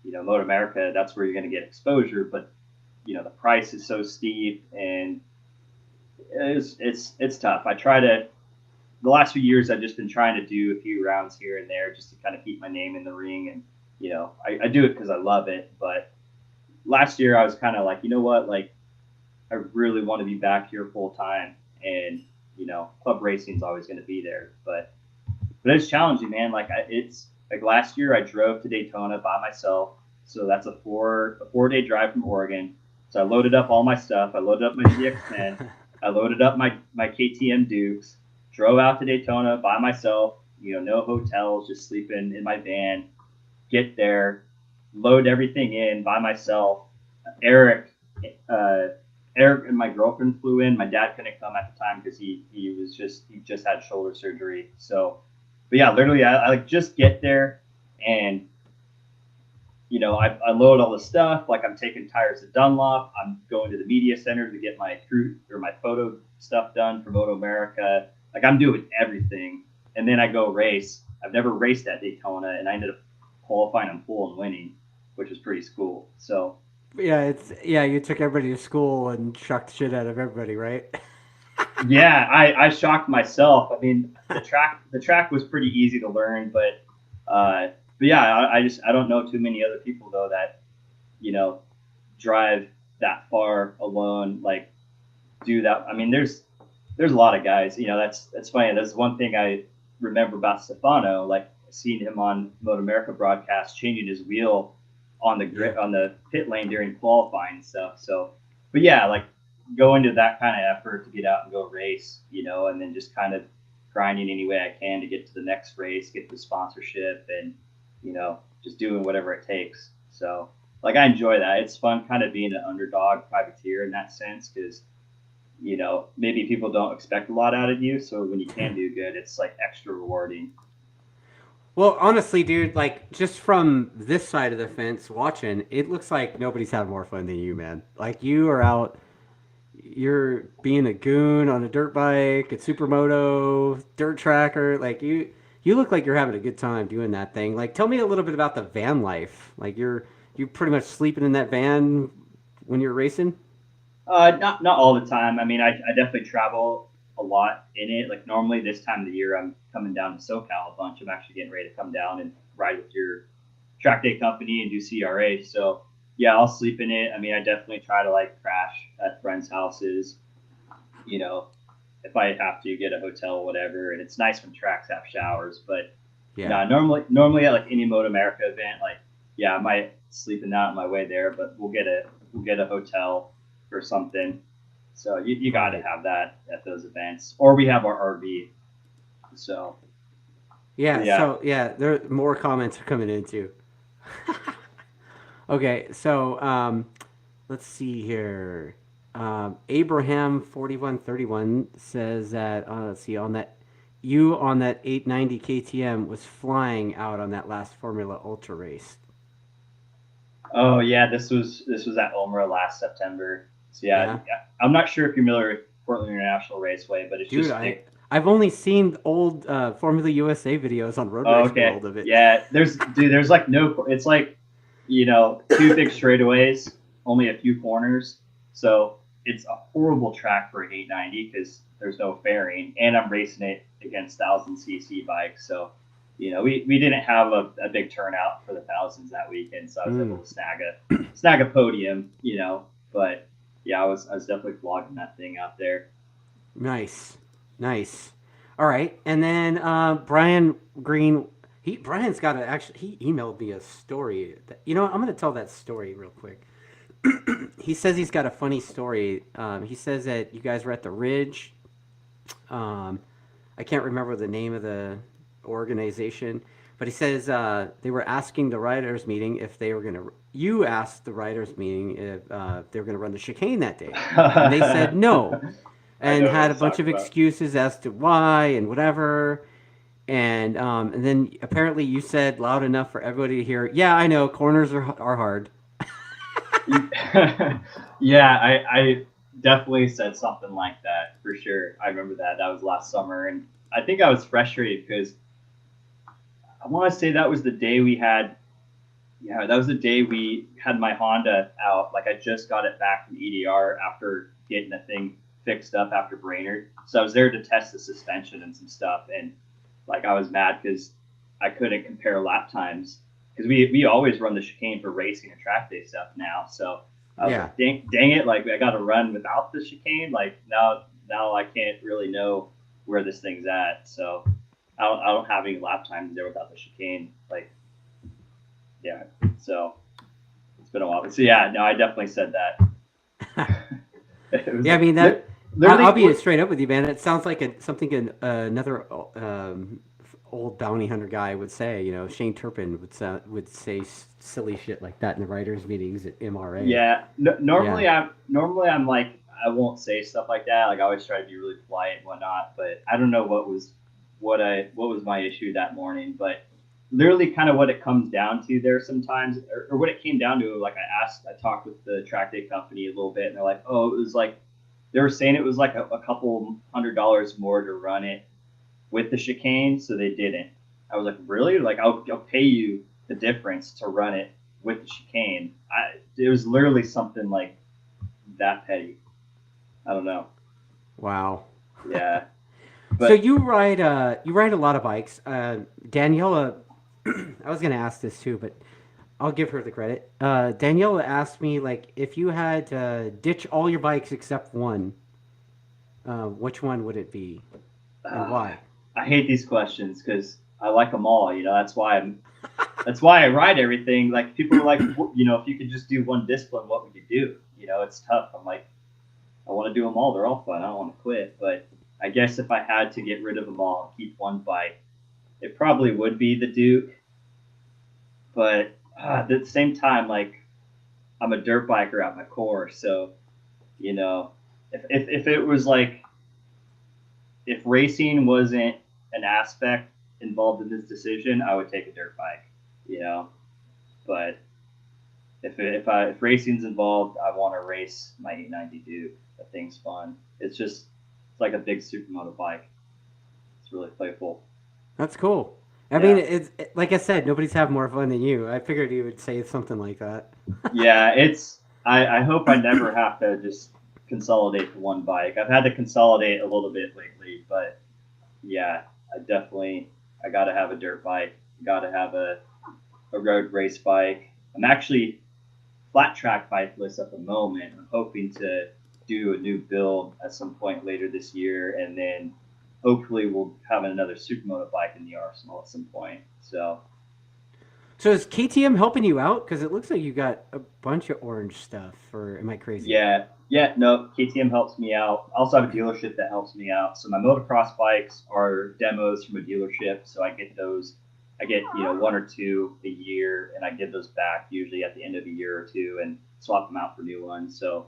Moto America, that's where you're going to get exposure. But the price is so steep and it's tough. I try to the last few years I've just been trying to do a few rounds here and there just to kind of keep my name in the ring and I do it because I love it. But last year I was kind of like, you know what, like I really want to be back here full time and club racing is always going to be there. But it's challenging, man. Like it's like last year I drove to Daytona by myself, so that's a 4 day drive from Oregon. So I loaded up all my stuff. I loaded up my ZX10. I loaded up my KTM Dukes. Drove out to Daytona by myself. No hotels, just sleeping in my van. Get there, load everything in by myself. Eric, uh, Eric and my girlfriend flew in. My dad couldn't come at the time because he just had shoulder surgery. So, but yeah, literally, I like just get there and I load all the stuff. Like I'm taking tires to Dunlop. I'm going to the media center to get my crew or my photo stuff done for Moto America. Like I'm doing everything, and then I go race. I've never raced at Daytona, and I ended up qualifying on pole and winning, which was pretty cool. So Yeah. You took everybody to school and shocked the shit out of everybody, right? yeah, I shocked myself. I mean, the track was pretty easy to learn, but yeah, I don't know too many other people though that you know drive that far alone, like do that. I mean, there's a lot of guys. That's funny. That's one thing I remember about Stefano, like seeing him on Moto America broadcast changing his wheel on the Yeah. grid on the pit lane during qualifying stuff. So, but yeah, like go into that kind of effort to get out and go race, and then just kind of grinding any way I can to get to the next race, get the sponsorship, and just doing whatever it takes. So, like I enjoy that. It's fun, kind of being an underdog privateer in that sense, because maybe people don't expect a lot out of you. So when you can do good, it's like extra rewarding. Well, honestly, dude, like just from this side of the fence watching, it looks like nobody's having more fun than you, man. Like you are out, you're being a goon on a dirt bike, a supermoto, dirt tracker. Like you look like you're having a good time doing that thing. Like, tell me a little bit about the van life. Like you pretty much sleeping in that van when you're racing. Not all the time. I mean, I definitely travel a lot in it. Like normally this time of the year, I'm coming down to SoCal a bunch. I'm actually getting ready to come down and ride with your track day company and do CRA. So yeah, I'll sleep in it. I mean, I definitely try to like crash at friends' houses. You know, if I have to get a hotel, or whatever. And it's nice when tracks have showers. But Yeah. no, normally at like any Moto America event, like yeah, I might sleep in that on my way there, but we'll get a hotel or something. So you got to Right. have that at those events, or we have our RV. So, but Yeah. yeah. So yeah, there more comments are coming in too. Okay. So let's see here. Abraham 4131 says that let's see on that you on that 890 KTM was flying out on that last Formula Ultra race. Oh yeah, this was at Omra last September. So yeah, Yeah, I'm not sure if you're familiar with Portland International Raceway, but it's dude, just I thick. I've only seen old Formula USA videos on Road Oh, Race okay. World of it. Yeah, there's like no. It's like, two big straightaways, only a few corners. So it's a horrible track for an 890 because there's no fairing, and I'm racing it against 1000cc bikes. So, we didn't have a big turnout for the thousands that weekend, so I was able to snag a podium. But yeah, I was definitely vlogging that thing out there. Nice, nice. All right, and then Brian Green. Brian's got to actually. He emailed me a story. I'm going to tell that story real quick. He says he's got a funny story. He says that you guys were at the Ridge. Um, I can't remember the name of the organization, but he says they were asking the writers' meeting if they were going to. You asked the writers' meeting if they were going to run the chicane that day, and they said no, I and know what had a he's bunch talking of about. excuses as to why and whatever. And then apparently you said loud enough for everybody to hear. Yeah, I know corners are hard. Yeah, I definitely said something like that for sure. I remember that. That was last summer, and I think I was frustrated because I want to say that was the day we had. Yeah, that was the day we had my Honda out. Like I just got it back from EDR after getting the thing fixed up after Brainerd. So I was there to test the suspension and some stuff, and like I was mad because I couldn't compare lap times because we always run the chicane for racing and track day stuff now. So I was Yeah. like, dang it, like I got to run without the chicane. Like now I can't really know where this thing's at. So I don't have any lap times there without the chicane. Like yeah, so it's been a while. But so yeah, no, I definitely said that. It was Yeah, I mean that. I'll literally be straight up with you, man. It sounds like another old bounty hunter guy would say. Shane Turpin would say silly shit like that in the writers' meetings at MRA. yeah. Yeah, Normally I'm like I won't say stuff like that. Like I always try to be really polite and whatnot. But I don't know what was my issue that morning. But literally, kind of what it comes down to there sometimes, or what it came down to. Like I talked with the track day company a little bit, and they're like, oh, it was like they were saying it was like a couple $100 more to run it with the chicane, so they didn't. I was like, really? Like, I'll pay you the difference to run it with the chicane. It was literally something like that petty. I don't know. wow. Yeah, So but you ride a lot of bikes. Daniela, I was gonna ask this too, but I'll give her the credit. Daniela asked me like if you had to ditch all your bikes except one, which one would it be and uh, why? I hate these questions because I like them all. That's why I ride everything. Like people are like, if you could just do one discipline, what would you do? It's tough. I'm like, I want to do them all. They're all fun. I don't want to quit. But I guess if I had to get rid of them all and keep one bike, it probably would be the Duke. But at the same time, like I'm a dirt biker at my core, so you know, if it was like if racing wasn't an aspect involved in this decision, I would take a dirt bike. You know, but if racing's involved, I want to race my 890 Duke. That thing's fun. It's like a big supermoto bike. It's really playful. That's cool. I mean, Yeah. like I said, nobody's having more fun than you. I figured you would say something like that. Yeah, I hope I never have to just consolidate to one bike. I've had to consolidate a little bit lately, but yeah, I gotta have a dirt bike. Gotta have a road race bike. I'm actually flat track bikeless at the moment. I'm hoping to do a new build at some point later this year, and then hopefully we'll have another supermoto bike in the arsenal at some point. So So is KTM helping you out? Because it looks like you got a bunch of orange stuff. Or am I crazy? yeah, no, KTM helps me out. I also have a dealership that helps me out. So my motocross bikes are demos from a dealership, so I get those. I get one or two a year, and I give those back usually at the end of a year or two, and swap them out for new ones. So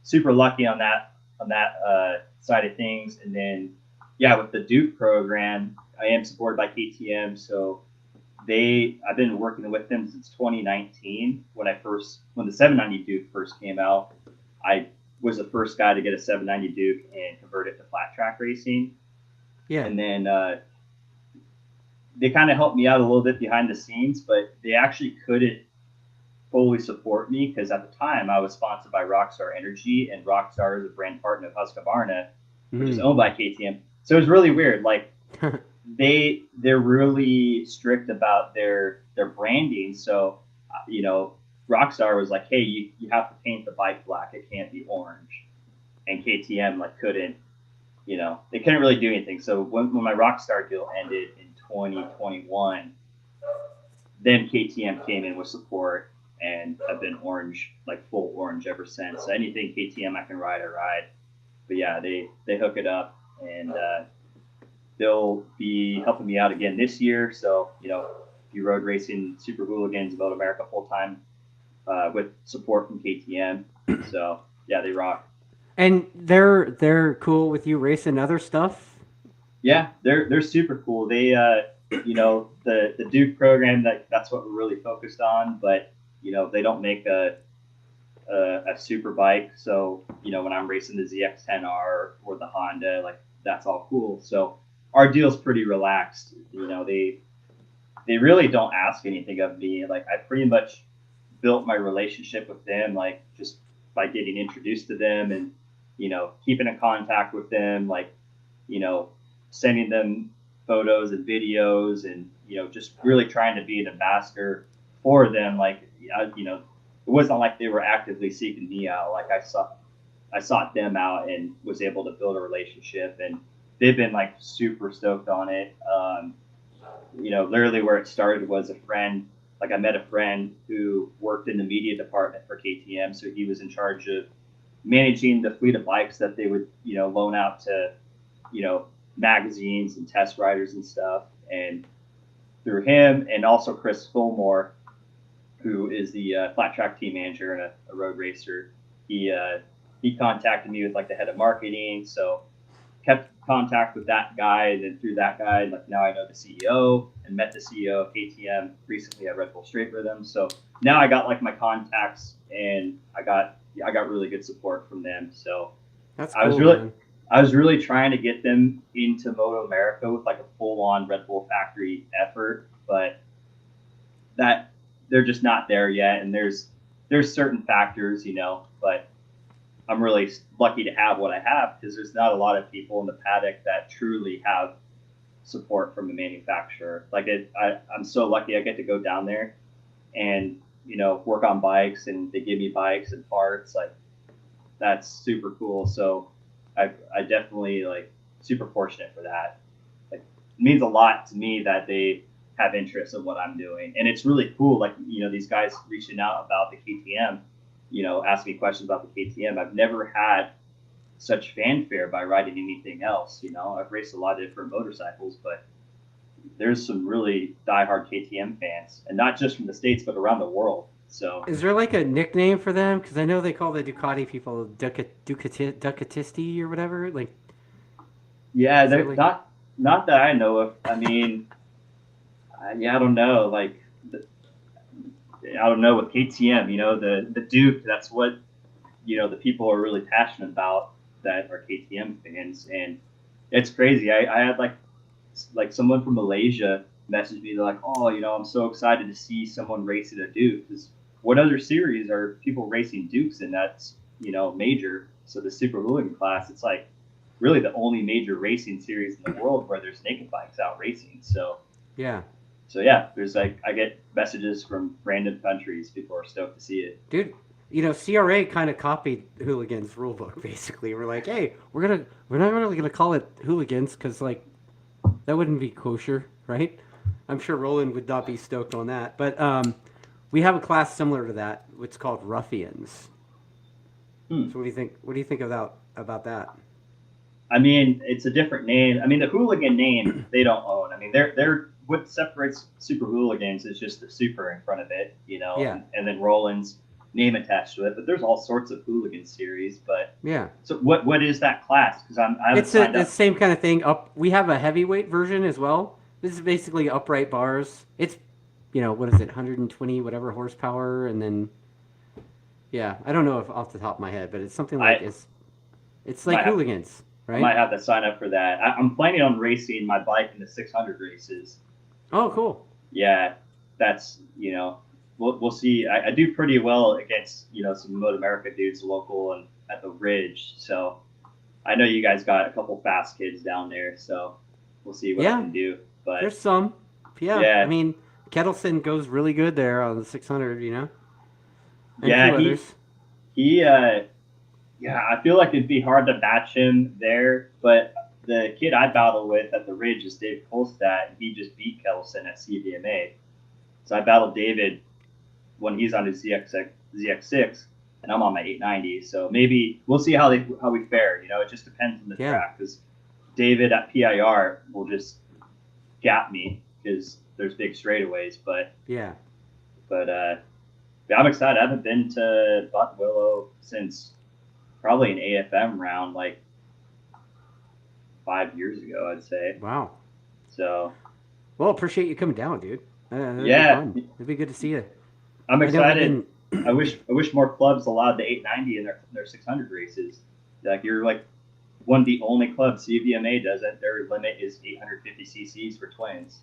super lucky on that side of things. And then yeah, with the Duke program, I am supported by KTM, so I've been working with them since 2019 when the 790 Duke first came out. I was the first guy to get a 790 Duke and convert it to flat track racing. Yeah. And then they kind of helped me out a little bit behind the scenes, but they actually couldn't fully support me because at the time I was sponsored by Rockstar Energy, and Rockstar is a brand partner of Husqvarna, which is Mm. owned by KTM. So it was really weird. Like they're really strict about their branding. So Rockstar was like, hey, you have to paint the bike black. It can't be orange. And KTM like couldn't, they couldn't really do anything. So when my Rockstar deal ended in 2021, then KTM came in with support, and I've been orange, like full orange ever since. So anything KTM I can ride, I ride. But yeah, they hook it up, and they'll be helping me out again this year. So if you road racing Super Hooligans, MotoAmerica full time with support from KTM. So yeah, they rock. And they're cool with you racing other stuff. Yeah, they're super cool. They the Duke program, that's what we're really focused on. But they don't make a super bike. So when I'm racing the ZX10R or the Honda, like that's all cool. So our deal's pretty relaxed. They really don't ask anything of me. Like I pretty much built my relationship with them, like just by getting introduced to them, and keeping in contact with them, like you know sending them photos and videos, and just really trying to be an ambassador for them. Like it wasn't like they were actively seeking me out. Like I sought them out and was able to build a relationship, and they've been like super stoked on it. Literally where it started was a friend. Like I met a friend who worked in the media department for KTM, so he was in charge of managing the fleet of bikes that they would, loan out to, you know, magazines and test riders and stuff. And through him, and also Chris Fillmore, who is the flat track team manager and a road racer, he contacted me with like the head of marketing. So kept contact with that guy, and then through that guy, like now I know the CEO and met the CEO of KTM recently at Red Bull Straight Rhythm. So now I got like my contacts, and I got really good support from them. So That's I was cool, really man. I was really trying to get them into MotoAmerica with like a full on Red Bull factory effort, but that they're just not there yet. And there's certain factors, but I'm really lucky to have what I have, because there's not a lot of people in the paddock that truly have support from a manufacturer. Like I'm so lucky I get to go down there and work on bikes, and they give me bikes and parts. Like that's super cool. So I definitely like super fortunate for that. Like it means a lot to me that they have interest in what I'm doing, and it's really cool. Like these guys reaching out about the KTM, asking me questions about the KTM. I've never had such fanfare by riding anything else. I've raced a lot of different motorcycles, but there's some really diehard KTM fans, and not just from the States, but around the world. So Is there like a nickname for them? Because I know they call the Ducati people Ducatisti or whatever. Like, yeah, is there they're like not that I know of. I mean, yeah, I don't know. Like, I don't know with KTM. The Duke. That's what the people are really passionate about that are KTM fans, and it's crazy. I had like someone from Malaysia message me. They're like, oh, I'm so excited to see someone racing a Duke, because what other series are people racing Dukes in? That's major. So the Super Hooligan class, it's like really the only major racing series in the world where there's naked bikes out racing. yeah, So yeah, there's like I get messages from random countries. People are stoked to see it. dude. CRA kind of copied Hooligans rulebook. Basically, we're like, hey, we're not really gonna call it Hooligans because like that wouldn't be kosher, right? I'm sure Roland would not be stoked on that, but we have a class similar to that. It's called Ruffians. Hmm. So what do you think? What do you think about that? I mean, it's a different name. I mean, the hooligan name they don't own. I mean, they're what separates Super Hooligans is just the super in front of it, Yeah, and then Roland's name attached to it. But there's all sorts of hooligan series. But yeah. so what is that class? Because I haven't It's signed the up. same kind of thing. Up, we have a heavyweight version as well. This is basically upright bars. It's, what is it, 120 whatever horsepower, and then yeah, I don't know if off the top of my head, but it's something like I it's like might have Hooligans. I right? might have to sign up for that. I'm planning on racing my bike in the 600 races. Oh, cool. Yeah, that's we'll see. I do pretty well against some MotoAmerica dudes local and at the Ridge. So I know you guys got a couple fast kids down there. So we'll see what I Yeah, can do. there's But some. Yeah, I yeah, mean, Kettleson goes really good there on the 600, and a few yeah, others. he yeah, I feel like it'd be hard to match him there. But the kid I battle with at the Ridge is Dave Kolstad, and he just beat Kettleson at CVMA. So I battled David when he's on his ZX6, and I'm on my 890. So maybe we'll see how we fare. It just depends on the Yeah, track because David at PIR will just gap me because there's big straightaways. yeah. But yeah, I'm excited. I haven't been to Buck Willow since probably an AFM round like 5 years ago, I'd say. Wow. So Well, appreciate you coming down, dude. That'd be yeah, fun. It'd be good to see you. I'm I know we've excited. been. I wish more clubs allowed the 890 in their 600 races. Like you're like one of the only clubs. CVMA doesn't. Their limit is 850 cc's for twins,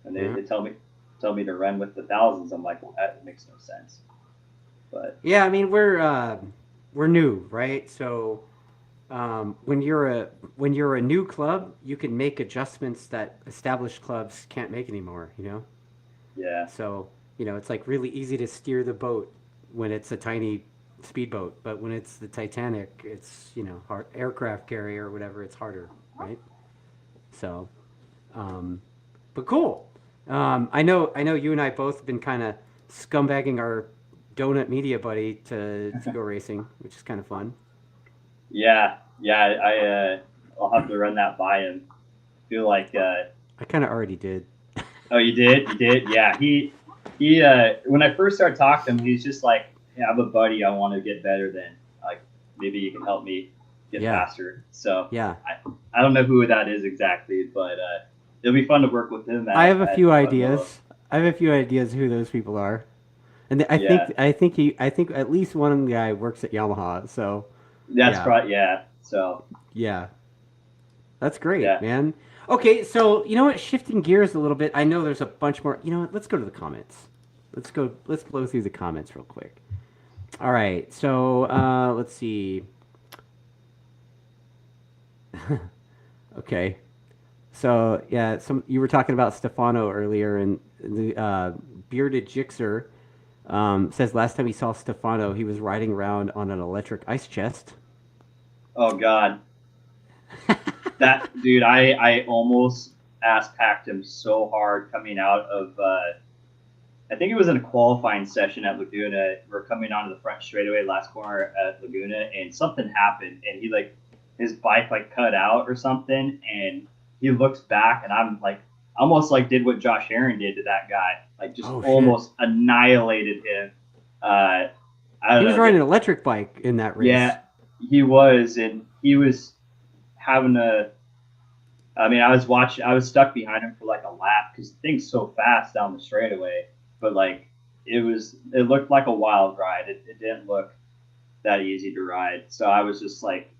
and they, Yeah. they tell me to run with the thousands. I'm like, well, that makes no sense. But Yeah, I mean we're new, right? So when you're a new club, you can make adjustments that established clubs can't make anymore. yeah, So it's like really easy to steer the boat when it's a tiny speedboat, but when it's the Titanic, it's hard aircraft carrier or whatever, it's harder, right? So, um, but cool. I know you and I both have been kind of scumbagging our donut media buddy to go racing, which is kind of fun. yeah. I'll have to run that by him. Feel like I kind of already did. oh, you did, yeah. He when I first started talking to him, he's just like, hey, I have a buddy I want to get better than. Like maybe you can help me get Yeah, faster. So yeah. I don't know who that is exactly, but it'll be fun to work with him I have a at few Buck Willow. ideas. I have a few ideas who those people are, and I think Yeah, at least one guy works at Yamaha. So that's yeah, probably yeah. So yeah. That's great, yeah, man. Okay, so you know what? Shifting gears a little bit. I know there's a bunch more. You know what? Let's go to the comments. Let's go. Let's blow through the comments real quick. All right. So let's see. Okay. So yeah, you were talking about Stefano earlier, and the bearded Gixxer says last time he saw Stefano, he was riding around on an electric ice chest. oh god, that dude, I almost ass packed him so hard coming out of. I think it was in a qualifying session at Laguna. We're coming onto the front straightaway, last corner at Laguna, and something happened, and he like his bike like cut out or something, and he looks back, and I'm like, almost like did what Josh Aaron did to that guy, like just Oh shit! almost annihilated him. Uh, I He don't was know. riding an electric bike in that race. Yeah, he was, and he was having a. I mean, I was stuck behind him for like a lap because the thing's so fast down the straightaway. But like, it looked like a wild ride. It didn't look that easy to ride. So I was just like,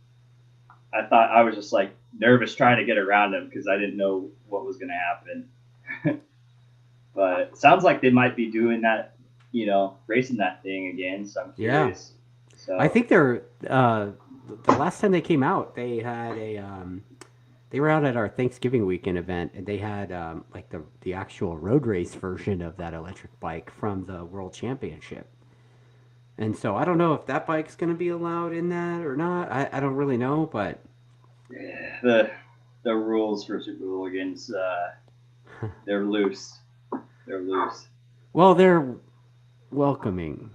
I was just like nervous trying to get around him because I didn't know what was going to happen. But it sounds like they might be doing that, racing that thing again. So I'm Yeah. curious. I So think the last time they came out, they were out at our Thanksgiving weekend event, and they had like the actual road race version of that electric bike from the World Championship. And so I don't know if that bike's going to be allowed in that or not. I don't really know, but yeah, the rules for Super Hooligans, they're loose. They're loose. well, they're welcoming,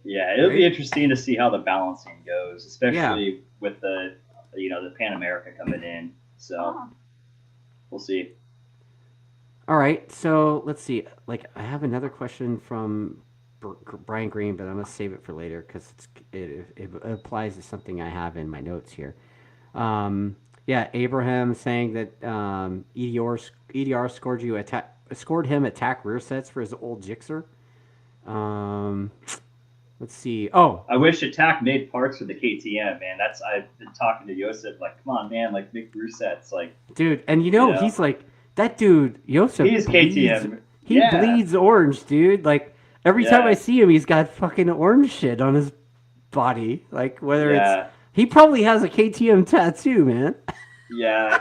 Yeah, it'll be right? interesting to see how the balancing goes, Yeah. especially with the Pan America coming in. So we'll see. All right. So let's see. Like I have another question from Brian Green, but I'm gonna save it for later because it applies to something I have in my notes here. Yeah, Abraham saying that EDR scored him attack rear sets for his old Gixxer. Um, Let's see. Oh, I wish Attack made parts for the KTM, man. I've been talking to Joseph, like, come on, man, like make resets, like, dude, and you know, he's like that dude. Joseph he's bleeds. KTM. He Yeah, bleeds orange, dude. Like every time I yeah, see him, he's got fucking orange shit on his body. Like whether it's yeah, he probably has a KTM tattoo, man. yeah.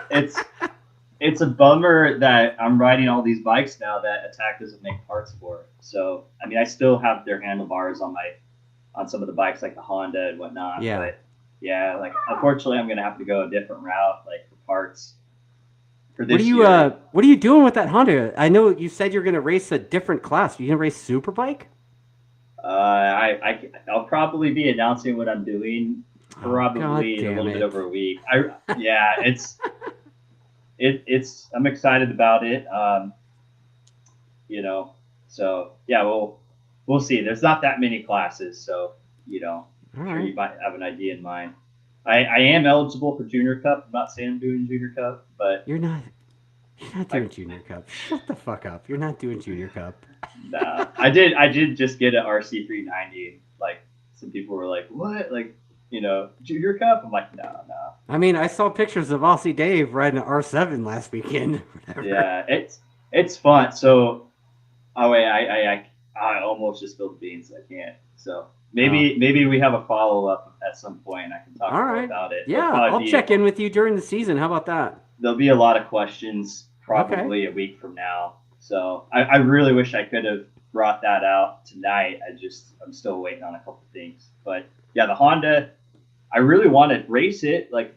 It's a bummer that I'm riding all these bikes now that Attack doesn't make parts for. So I mean, I still have their handlebars on some of the bikes like the Honda and whatnot, Yeah. but yeah, like unfortunately, I'm gonna have to go a different route, like for parts for this year. What are you doing with that Honda? I know you said you're gonna race a different class. Are you gonna race Superbike? I'll probably be announcing what I'm doing Oh god probably in a damn little bit it. over a week. Yeah, it's I'm excited about it. You know, so yeah, we'll see. There's not that many classes, so All I'm sure right. you might have an idea in mind. I am eligible for Junior Cup. I'm not saying I'm doing Junior Cup, but You're not I doing Junior Cup. Shut the fuck up. You're not doing Junior Cup. nah, I did just get an RC 390. Like some people were like, what? Like Junior Cup? I'm like, no. I mean, I saw pictures of Aussie Dave riding an R7 last weekend. Whatever. Yeah, it's fun. So oh wait, I almost just spilled the beans. I can't. So Oh, maybe we have a follow up at some point. And I can talk all more right. about it. Yeah, I'll check in with you during the season. How about that? There'll be a lot of questions Okay. probably a week from now. So I really wish I could have brought that out tonight. I'm still waiting on a couple things. But yeah, the Honda, I really want to race it, like,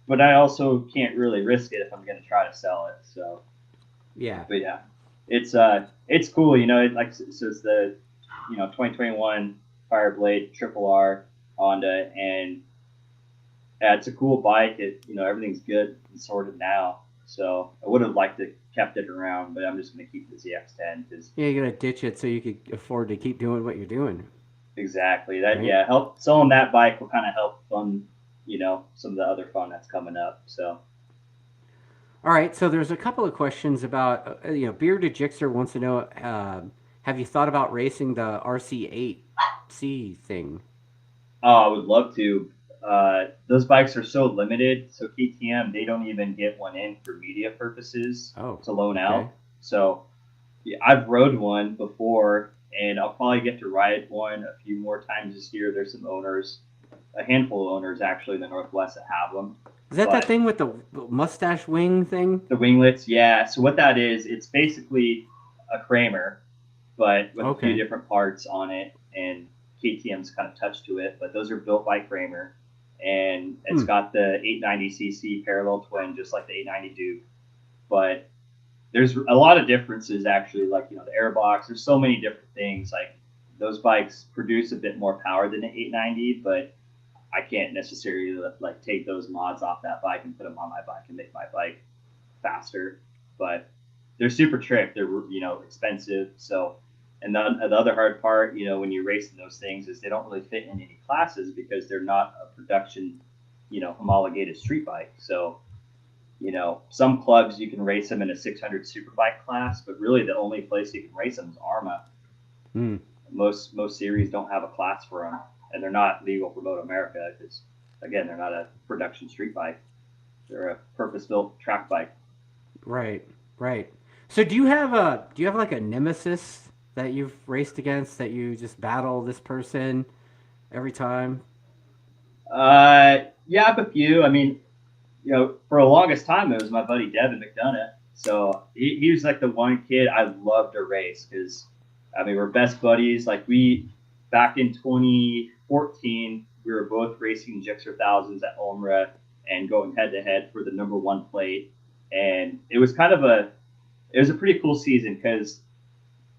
but I also can't really risk it if I'm going to try to sell it. So, Yeah. but yeah, it's cool. Like so it's the 2021 Fireblade Triple R Honda, and yeah, it's a cool bike. Everything's good and sorted now. So I would have liked to kept it around, but I'm just going to keep the ZX10 because Yeah, you're gonna ditch it so you could afford to keep doing what you're doing, exactly that. right? Yeah, help selling that bike will kind of help fund some of the other fun that's coming up. So All right. So there's a couple of questions about Bearded Jixer wants to know, have you thought about racing the RC8C thing? I would love to. Those bikes are so limited. So KTM, they don't even get one in for media purposes Oh, to loan okay. out. So yeah, I've rode one before, and I'll probably get to ride one a few more times this year. There's some owners, a handful of owners actually in the Northwest that have them. Is that But thing with the mustache wing thing? the winglets, yeah. So what that is, it's basically a Kramer, but with a few Okay. different parts on it, and KTM's kind of touched to it. But those are built by Kramer, and it's Hmm. got the 890cc parallel twin, just like the 890 Duke. But there's a lot of differences actually, like the airbox. There's so many different things. Like those bikes produce a bit more power than the 890, but I can't necessarily like take those mods off that bike and put them on my bike and make my bike faster. But they're super trick. They're expensive. So, and the other hard part, when you're racing those things, is they don't really fit in any classes because they're not a production, homologated street bike. So, some clubs you can race them in a 600 superbike class, but really the only place you can race them is ARMA. Hmm. Most series don't have a class for them, and they're not legal for MotoAmerica because, again, they're not a production street bike. They're a purpose-built track bike. Right. Right. So do you have like a nemesis that you've raced against that you just battle this person every time? Yeah, I have a few. I mean, for the longest time, it was my buddy Devin McDonough. So he was like the one kid I loved to race because, I mean, we're best buddies. Like back in 2014, we were both racing Gixxer thousands at Omra and going head to head for the number one plate. And it was a pretty cool season because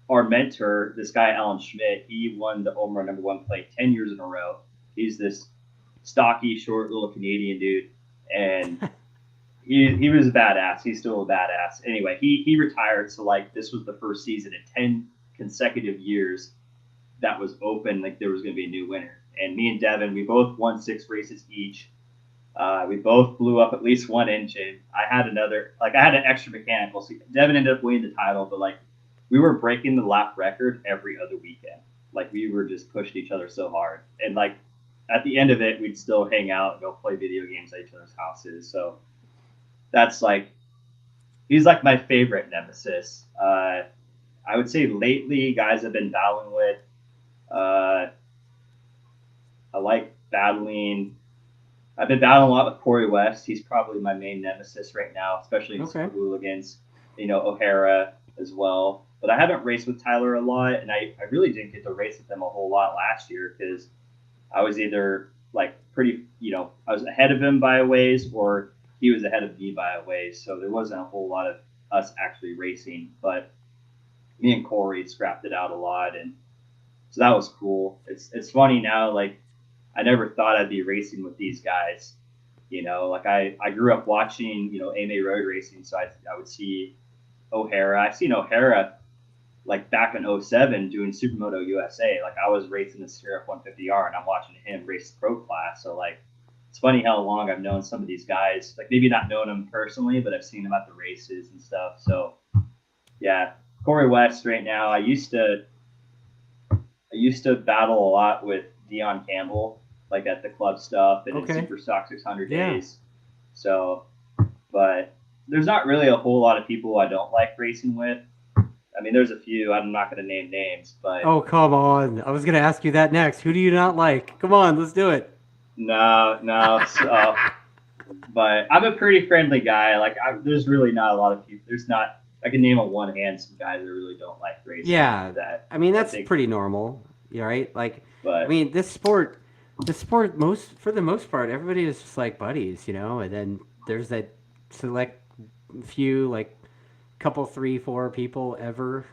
our mentor, this guy Alan Schmidt, he won the Omra number one plate 10 years in a row. He's this stocky, short little Canadian dude, and he was a badass. He's still a badass. Anyway, he retired. So like this was the first season in 10 consecutive years that was open. Like there was going to be a new winner. And me and Devin, we both won 6 races each. We both blew up at least one engine. I had an extra mechanical. So Devin ended up winning the title, but like we were breaking the lap record every other weekend. like we were just pushing each other so hard. And like at the end of it, we'd still hang out, go play video games at each other's houses. So that's like he's like my favorite nemesis. I would say lately, guys I've been battling with. Uh, I like battling. I've been battling a lot with Corey West. He's probably my main nemesis right now, especially in Super Hooligans. O'Hara as well. But I haven't raced with Tyler a lot, and I really didn't get to race with him a whole lot last year because I was either like pretty, I was ahead of him by a ways, or he was ahead of me by a ways. So there wasn't a whole lot of us actually racing. But me and Corey scrapped it out a lot, and so that was cool. It's funny now, like I never thought I'd be racing with these guys. Like I grew up watching, AMA road racing, so I would see O'Hara. I've seen O'Hara like back in '07 doing Supermoto USA. Like I was racing the Sierra 150R and I'm watching him race the pro class. So like it's funny how long I've known some of these guys. Like maybe not known them personally, but I've seen them at the races and stuff. So yeah, Corey West right now. I used to battle a lot with Dion Campbell, like at the club stuff and in Super Stock 600 days. So, but there's not really a whole lot of people I don't like racing with. I mean, there's a few. I'm not going to name names, but oh, come on! I was going to ask you that next. Who do you not like? Come on, let's do it. No. So, but I'm a pretty friendly guy. Like, there's really not a lot of people. There's not. I can name on one hand some guys I really don't like racing. Yeah, I mean that's pretty normal, right? Like, I mean, this sport, for the most part, everybody is just like buddies, And then there's that select few, like, couple 3-4 people ever,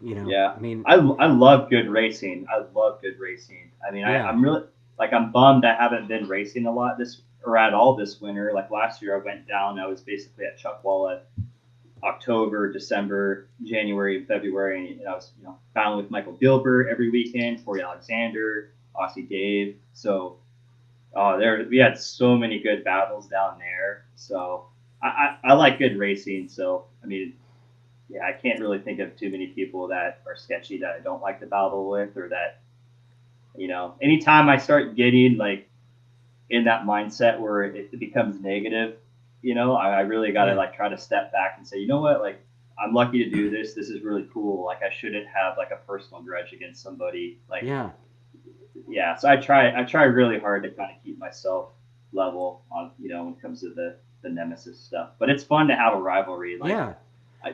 Yeah, I mean, I love good racing. I mean, I'm really like I'm bummed I haven't been racing a lot at all this winter. Like last year, I went down. I was basically at Chuckwalla October, December, January, and February, and I was battling with Michael Gilbert every weekend, Corey Alexander, Aussie Dave. So we had so many good battles down there. So I like good racing. So I mean, yeah, I can't really think of too many people that are sketchy that I don't like to battle with, or that anytime I start getting like in that mindset where it becomes negative, I really got to like try to step back and say, you know what, like I'm lucky to do this. This is really cool. Like I shouldn't have like a personal grudge against somebody. Like yeah. So I try really hard to kind of keep myself level on when it comes to the nemesis stuff. But it's fun to have a rivalry. Like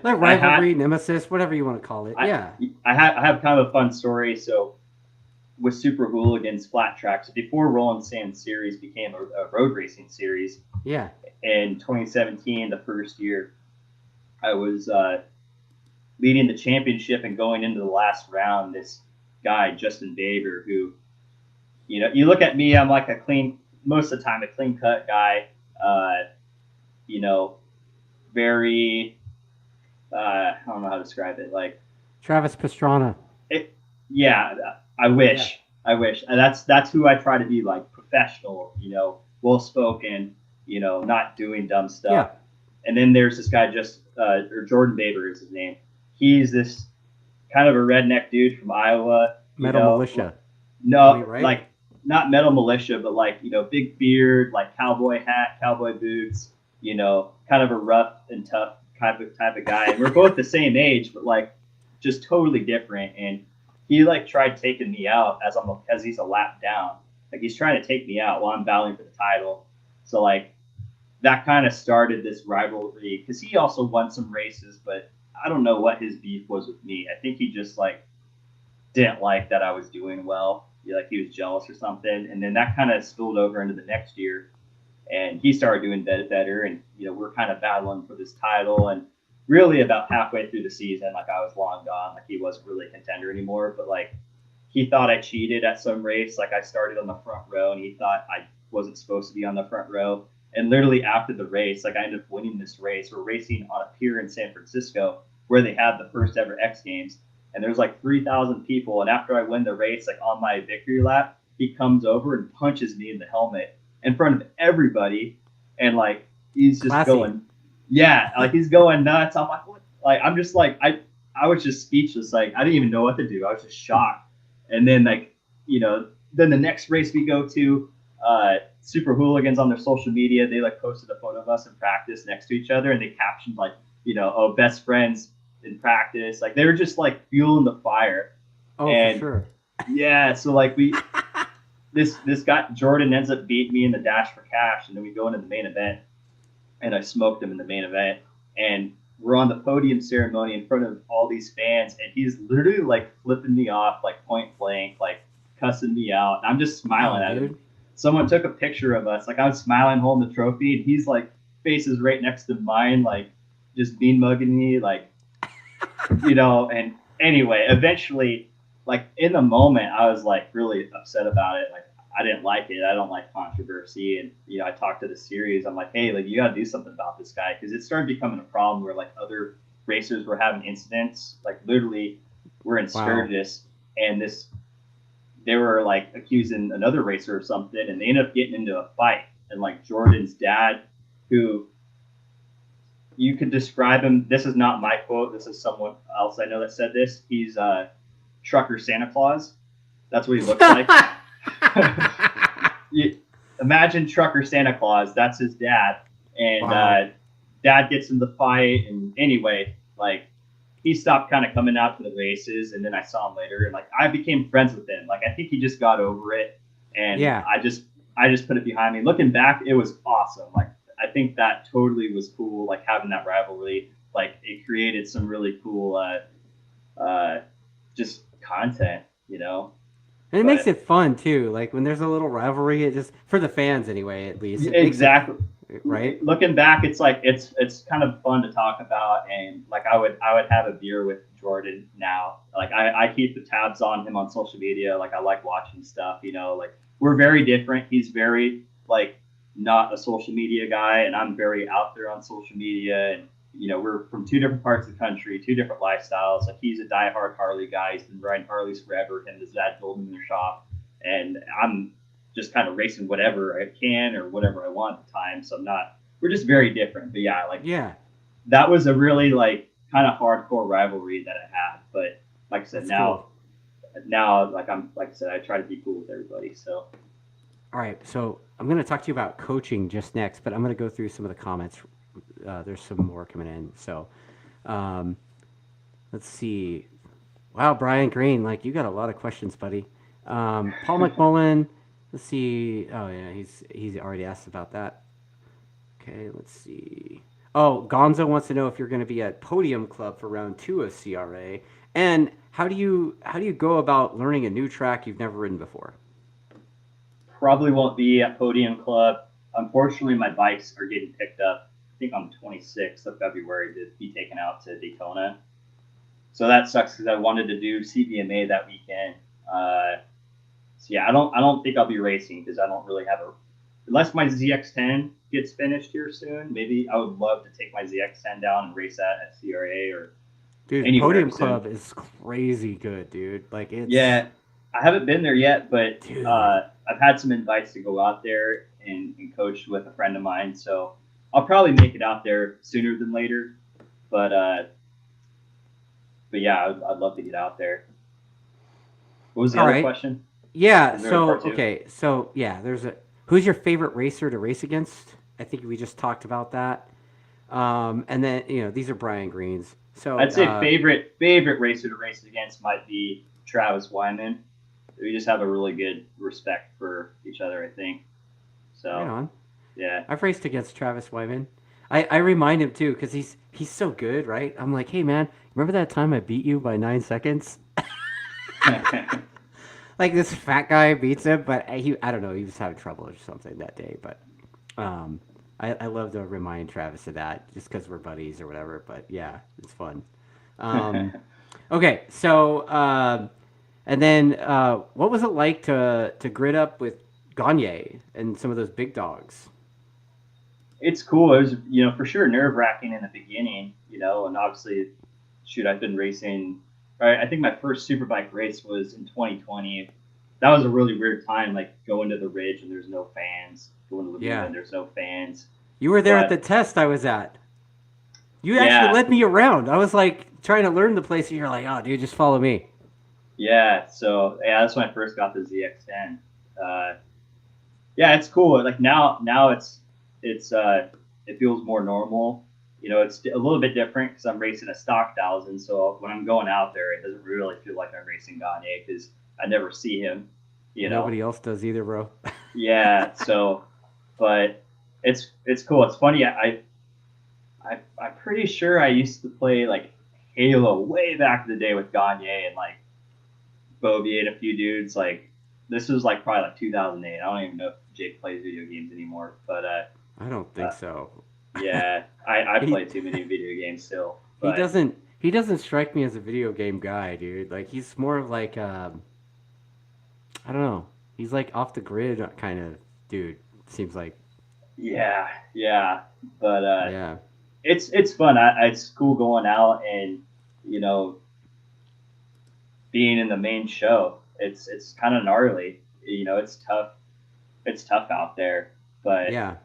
rivalry, nemesis, whatever you want to call it. I have kind of a fun story. So with Super Hooligans flat track. So before Roland Sand Series became a road racing series, in 2017, the first year, I was leading the championship and going into the last round. This guy, Justin Baber, who, you look at me, I'm like most of the time, a clean cut guy, very, I don't know how to describe it, like Travis Pastrana. I wish. And that's who I try to be, like professional, well spoken, not doing dumb stuff. Yeah. And then there's this guy or Jordan Baber is his name. He's this kind of a redneck dude from Iowa. Metal Militia. No, right? Like not Metal Militia, but like, big beard, like cowboy hat, cowboy boots, kind of a rough and tough type of guy. And we're both the same age, but like just totally different. And he like tried taking me out as he's a lap down. Like he's trying to take me out while I'm battling for the title. So like that kind of started this rivalry because he also won some races, but I don't know what his beef was with me. I think he just like didn't like that I was doing well. Like he was jealous or something. And then that kind of spilled over into the next year. And he started doing better. And, we're kind of battling for this title. And really about halfway through the season, like I was long gone. Like he wasn't really a contender anymore. But like he thought I cheated at some race. Like I started on the front row and he thought I wasn't supposed to be on the front row. And literally after the race, like I ended up winning this race. We're racing on a pier in San Francisco where they had the first ever X Games. And there's like 3,000 people. And after I win the race, like on my victory lap, he comes over and punches me in the helmet in front of everybody. And like, he's just going, like he's going nuts. I'm like, what? Like, I'm just like, I was just speechless. Like, I didn't even know what to do. I was just shocked. And then like, then the next race we go to, super hooligans on their social media, they like posted a photo of us in practice next to each other, and they captioned like, oh, best friends in practice. Like they were just like fueling the fire. Oh, And for sure. yeah, so like this guy Jordan ends up beating me in the dash for cash, and then we go into the main event, and I smoked him in the main event, and we're on the podium ceremony in front of all these fans, and he's literally like flipping me off, like point blank, like cussing me out. And I'm just smiling at him. Someone took a picture of us, like I was smiling, holding the trophy, and he's like faces right next to mine, like just mean mugging me, like and anyway, eventually, like in the moment, I was like really upset about it. Like I didn't like it. I don't like controversy. And I talked to the series. I'm like, hey, like you got to do something about this guy, because it started becoming a problem where like other racers were having incidents. Like literally, we're in Sturgis, and they were like accusing another racer of something, and they ended up getting into a fight. And like Jordan's dad, who you could describe him. This is not my quote. This is someone else I know that said this. He's trucker Santa Claus. That's what he looks like. Imagine trucker Santa Claus. That's his dad. And wow. Dad gets in the fight. And anyway, like he stopped kind of coming out to the races. And then I saw him later. And like I became friends with him. Like I think he just got over it. And yeah. I just put it behind me. Looking back, it was awesome. Like I think that totally was cool. Like having that rivalry, like it created some really cool, just content, And it makes it fun too. Like when there's a little rivalry, it just for the fans anyway, at least. Exactly. Right. Looking back, it's like it's kind of fun to talk about, and like I would have a beer with Jordan now. Like I keep the tabs on him on social media. Like I like watching stuff. Like we're very different. He's very like not a social media guy, and I'm very out there on social media. And we're from two different parts of the country, two different lifestyles. Like he's a diehard Harley guy. He's been riding Harleys forever. Him and his dad told him in their shop, and I'm just kind of racing whatever I can or whatever I want at the time. So we're just very different. But yeah, that was a really like kind of hardcore rivalry that I had. But like I said, now like I said, I try to be cool with everybody. So. All right, so I'm going to talk to you about coaching just next, but I'm going to go through some of the comments. There's some more coming in. So let's see. Wow, Brian Green, like you got a lot of questions, buddy. Paul McMullen, let's see. Oh, yeah, he's already asked about that. Okay, let's see. Oh, Gonzo wants to know if you're going to be at Podium Club for round 2 of CRA. And how do you go about learning a new track you've never ridden before? Probably won't be at Podium Club. Unfortunately, my bikes are getting picked up, I think on the 26th of February, to be taken out to Daytona. So that sucks because I wanted to do CBMA that weekend. So yeah, I don't think I'll be racing because I don't really have unless my ZX10 gets finished here soon. Maybe I would love to take my ZX10 down and race that at CRA or anywhere. Podium Club is crazy good, dude. Like it's I haven't been there yet, but I've had some invites to go out there and coach with a friend of mine. So I'll probably make it out there sooner than later. But yeah, I'd love to get out there. What was the other question? Yeah. So who's your favorite racer to race against? I think we just talked about that. And then these are Brian Green's. So I'd say favorite racer to race against might be Travis Wyman. We just have a really good respect for each other, I think. So, right on. Yeah. I've raced against Travis Wyman. I remind him too because he's so good, right? I'm like, hey man, remember that time I beat you by 9 seconds? Like this fat guy beats him, but I don't know, he was having trouble or something that day. But I love to remind Travis of that just because we're buddies or whatever. But yeah, it's fun. Okay, so. And then, what was it like to grid up with Gagne and some of those big dogs? It's cool. It was, for sure nerve-wracking in the beginning, and obviously, I've been racing. I think my first Superbike race was in 2020. That was a really weird time, like going to the Ridge and there's no fans. Going to Laguna and there's no fans. You were there at the test I was at. You actually led me around. I was like trying to learn the place, and you're like, "Oh, dude, just follow me." Yeah, so yeah, that's when I first got the ZX10. Yeah, it's cool. Like now it's it feels more normal. It's a little bit different because I'm racing a stock thousand. So when I'm going out there, it doesn't really feel like I'm racing Gagne because I never see him. You know, Nobody else does either, bro. yeah. So, but it's cool. It's funny. I'm pretty sure I used to play like Halo way back in the day with Gagne and like Bovie and a few dudes. Like this was like probably like 2008. I don't even know if Jake plays video games anymore, but I don't think uh so. yeah, I he play too many video games still. he But doesn't strike me as a video game guy, dude. Like he's more of like I don't know. He's like off the grid kind of dude. Seems like. yeah, but Yeah. it's fun. It's cool going out and you know being in the main show. It's kind of gnarly. It's tough. It's tough out there, but Yeah.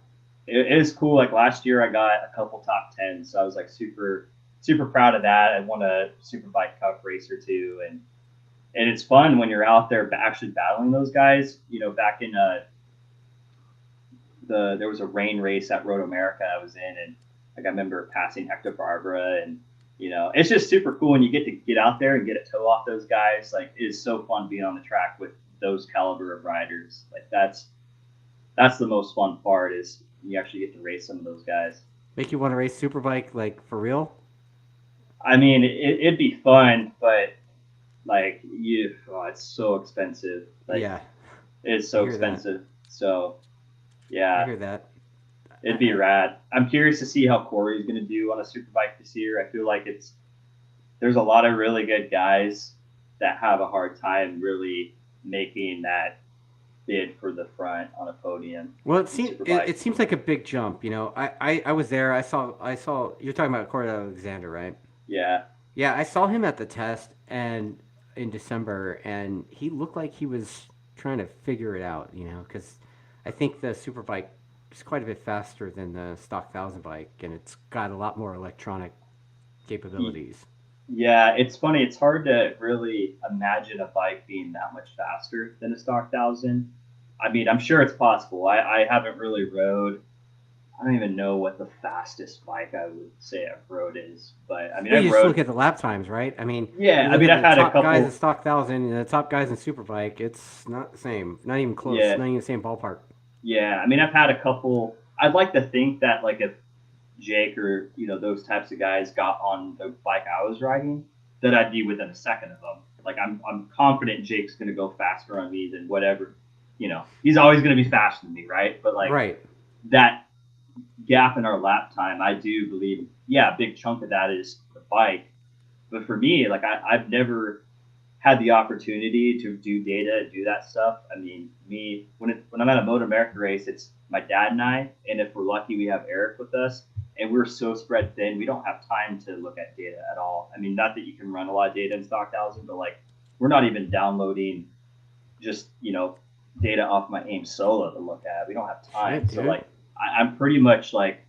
it is cool. Like last year, I got a couple top tens, so I was like super proud of that. I won a Superbike Cup race or two, and it's fun when you're out there actually battling those guys. Back in there was a rain race at Road America I was in, and like I remember passing Hector Barbara, and it's just super cool when you get to get out there and get a toe off those guys. Like it is so fun being on the track with those caliber of riders. Like that's the most fun part is you actually get to race some of those guys. Make you want to race Superbike like for real? I mean, it'd be fun, but like it's so expensive. Like Yeah. it's I so hear that. expensive. So I yeah, hear that. it'd be rad. I'm curious to see how Corey's gonna do on a superbike this year. I feel like there's a lot of really good guys that have a hard time really making that bid for the front on a podium Well, in it superbike. seems like a big jump. You know, I was there. I saw you're talking about Corey Alexander, right? Yeah, Yeah, I saw him at the test and in December, and he looked like he was trying to figure it out. You know, because I think the Superbike is quite a bit faster than the stock thousand bike, and it's got a lot more electronic capabilities. yeah. It's funny. It's hard to really imagine a bike being that much faster than a stock thousand. I mean, I'm sure it's possible. I haven't really rode. I don't even know what the fastest bike I would say I've rode is, but I mean, Well, I've you just rode. look at the lap times, right? I mean, Yeah, you I look mean, at I've the had a top guys in couple. stock thousand and the top guys in Superbike. It's not the same. Not even close. Yeah, Not even the same ballpark. yeah. I mean, I've had a couple. I'd like to think that like if Jake or those types of guys got on the bike I was riding, that I'd be within a second of them. Like I'm confident Jake's gonna go faster on me than whatever. He's always gonna be faster than me, right? But like Right. that gap in our lap time, I do believe, yeah, a big chunk of that is the bike. But for me, like I've never had the opportunity to do data and do that stuff. I mean, when I'm at a MotoAmerica race, it's my dad and I, and if we're lucky, we have Eric with us, and we're so spread thin, we don't have time to look at data at all. I mean, not that you can run a lot of data in Stock Thousand, but like we're not even downloading just data off my AIM solo to look at. We don't have time, Shit, so dude. like I'm pretty much like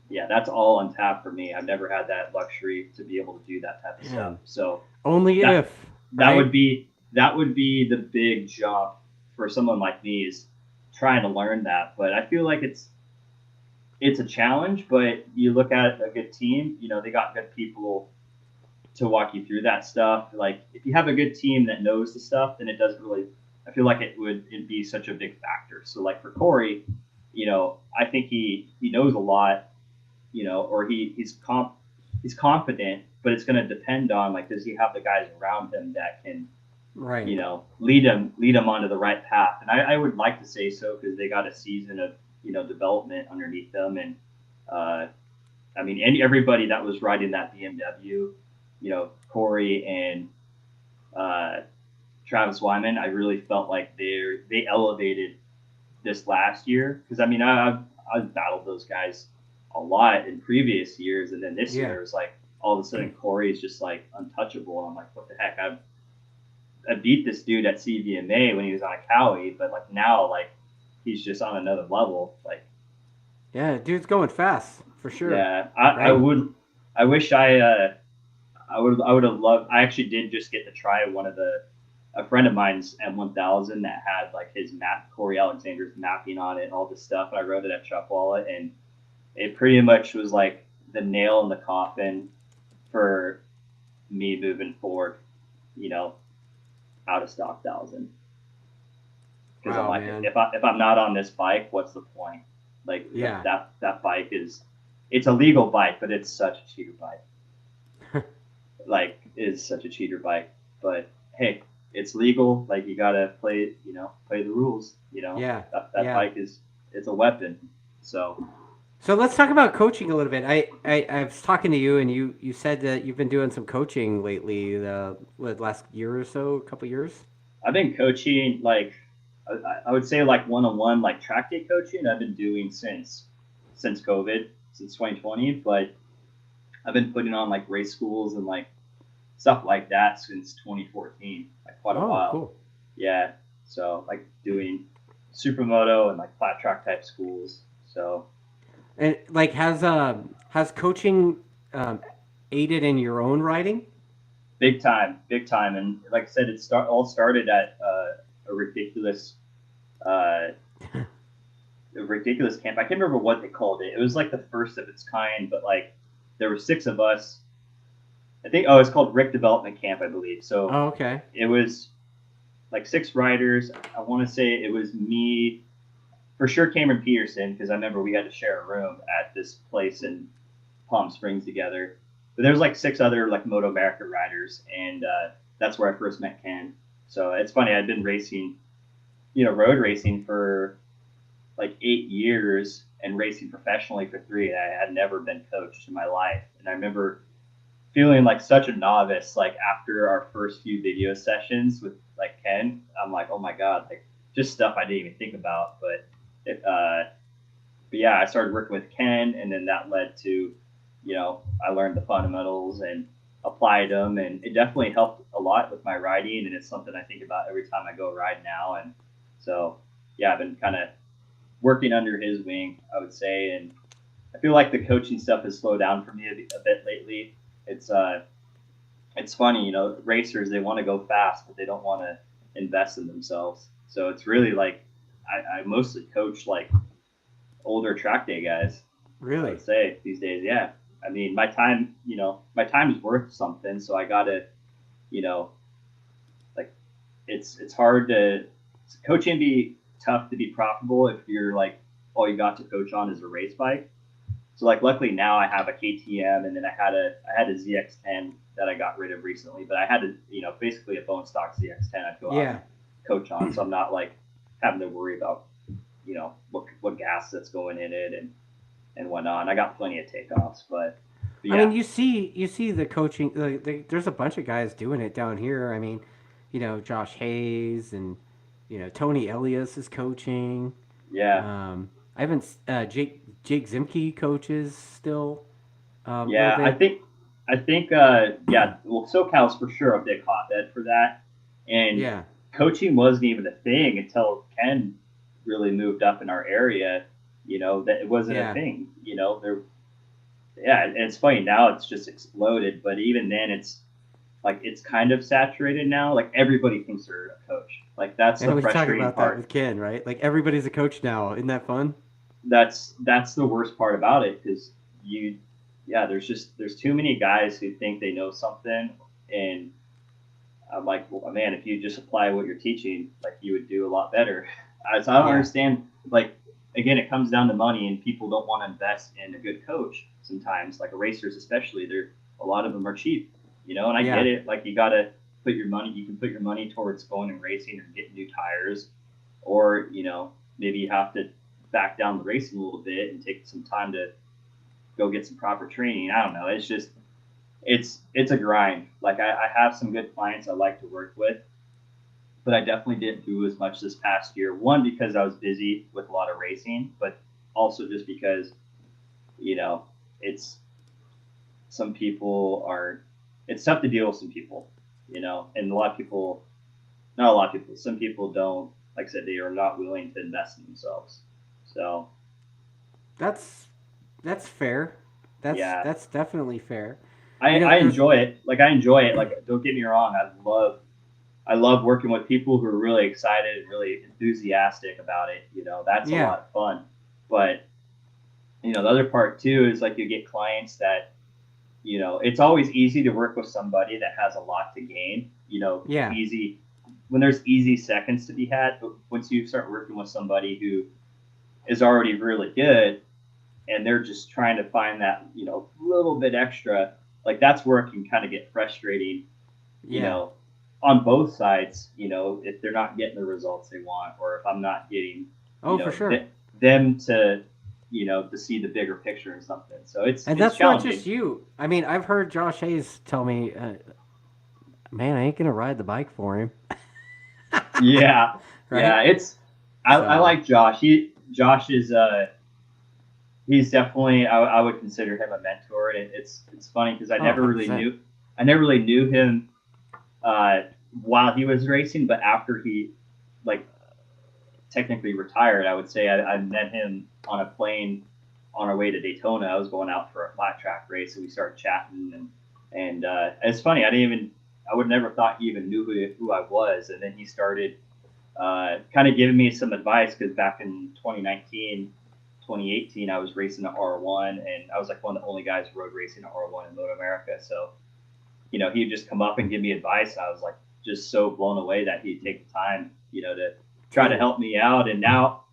yeah, that's all on tap for me. I've never had that luxury to be able to do that type of stuff. Man. So Only that if, that would right? be that would be the big jump for someone like me is trying to learn that. But I feel like it's a challenge. But you look at a good team, they got good people to walk you through that stuff. Like if you have a good team that knows the stuff, then it doesn't really. I feel like it'd be such a big factor. So like for Corey, I think he knows a lot, or he's confident, but it's going to depend on like does he have the guys around him that can Right. lead him onto the right path. And I would like to say so because they got a season of development underneath them, and uh, I mean everybody that was riding that BMW, Corey and uh, Travis Wyman, I really felt like they elevated this last year because I mean I've battled those guys a lot in previous years, and then this Yeah. year it was like all of a sudden Corey's just like untouchable. And I'm like, what the heck? I beat this dude at CVMA when he was on a Cowie, but like now like he's just on another level. Like Yeah, dude's going fast for sure. yeah, I Right? would I wish I would have loved. I actually did just get to try a friend of mine's M1000 that had like his map, Corey Alexander's mapping on it, and all this stuff. I rode it at Chuckwalla, and it pretty much was like the nail in the coffin for me moving forward. You know, out of stock thousand. Because I'm Wow, like, man. if I'm not on this bike, what's the point? Like Yeah. that bike is, it's a legal bike, but it's such a cheater bike. Like, is such a cheater bike. But hey, it's legal. Like you gotta play, play the rules. Yeah. That Yeah. bike is, it's a weapon. So So let's talk about coaching a little bit. I was talking to you, and you said that you've been doing some coaching lately, the last year or so, a couple years. I've been coaching like, I would say like one-on-one like track day coaching. I've been doing since COVID, since 2020. But I've been putting on like race schools and like stuff like that since 2014, like quite a Oh, while. cool. Yeah. So like doing supermoto and like flat track type schools. So And like, has coaching um, aided in your own writing? big time. And like I said, all started at a ridiculous, uh, a ridiculous camp. I can't remember what they called it. It was like the first of its kind, but like there were six of us. I think, oh, it's called Rick Development Camp, I believe. So Oh, okay. it was like six riders. I want to say it was me, for sure, Cameron Peterson, because I remember we had to share a room at this place in Palm Springs together. But there was like six other like MotoAmerica riders, and that's where I first met Ken. So it's funny. I'd been racing, road racing for like 8 years and racing professionally for three. And I had never been coached in my life, and I remember feeling like such a novice. Like after our first few video sessions with like Ken, I'm like, oh my god, like just stuff I didn't even think about. But yeah, I started working with Ken, and then that led to, I learned the fundamentals and applied them, and it definitely helped a lot with my riding, and it's something I think about every time I go ride now. And so, yeah, I've been kind of working under his wing, I would say, and I feel like the coaching stuff has slowed down for me a bit lately. It's funny, racers, they want to go fast, but they don't want to invest in themselves. So it's really like I mostly coach like older track day guys, I Really? would say these days. Yeah. I mean, my time is worth something. So I got to, you know, like it's hard to, coaching be tough to be profitable if you're like, all you got to coach on is a race bike. So like luckily now I have a KTM, and then I had a ZX10 that I got rid of recently, but I had basically a bone stock ZX10 I'd go out and Yeah. coach on. So I'm not like having to worry about, what gas that's going in it and whatnot. And I got plenty of takeoffs, but I mean, yeah, you see the coaching. There's a bunch of guys doing it down here. I mean, Josh Hayes and Tony Elias is coaching. yeah, I haven't. Jake Zimke coaches still a little yeah. bit. I think, yeah. Well, SoCal's for sure a big hotbed for that, and Yeah. coaching wasn't even a thing until Ken really moved up in our area. That it wasn't a Yeah. thing. There. Yeah, and it's funny now. It's just exploded, but even then, it's like it's kind of saturated now. Like everybody thinks they're a coach. Like that's And the we talk frustrating about that part. with Ken, right? Like everybody's a coach now. Isn't that fun? That's the worst part about it, because yeah, there's too many guys who think they know something, and I'm like, well, man, if you just apply what you're teaching, like you would do a lot better. So I don't Yeah. understand. Like again, it comes down to money, and people don't want to invest in a good coach. Sometimes, like racers, especially, they're a lot of them are cheap, and I get Yeah. it. Like you gotta put your money. You can put your money towards going and racing or getting new tires, or maybe you have to back down the racing a little bit and take some time to go get some proper training. I don't know. It's just it's a grind. Like I have some good clients I like to work with, but I definitely didn't do as much this past year. One, because I was busy with a lot of racing, but also just because it's some people are it's tough to deal with some people, and a lot of people, not a lot of people, some people don't, like I said, they are not willing to invest in themselves. So That's that's fair. That's yeah, that's definitely fair. I enjoy it. Like I enjoy it. Like don't get me wrong, I love working with people who are really excited and really enthusiastic about it. That's a yeah, lot of fun. But the other part too is like you get clients that it's always easy to work with somebody that has a lot to gain. yeah. Easy when there's easy seconds to be had. But once you start working with somebody who is already really good and they're just trying to find that little bit extra, like that's where it can kind of get frustrating. You Yeah. know, on both sides. If they're not getting the results they want, or if I'm not getting Oh, for sure. them to to see the bigger picture or something. So it's And it's that's not just challenging. you. I mean, I've heard Josh Hayes tell me, "Man, I ain't gonna ride the bike for him." Yeah, Right. yeah. I So. like Josh. Josh is he's definitely I would consider him a mentor. And it's funny because Oh, 100%. I never really knew him uh, while he was racing, but after he like technically retired, I would say I met him on a plane on our way to Daytona. I was going out for a flat track race, and we started chatting, and it's funny. I would never thought he even knew who I was, and then he started kind of giving me some advice because back in 2019, 2018, I was racing at R1, and I was like one of the only guys road racing at R1 in MotoAmerica. So he'd just come up and give me advice. I was like just so blown away that he'd take the time, to try to Dude. help me out. And now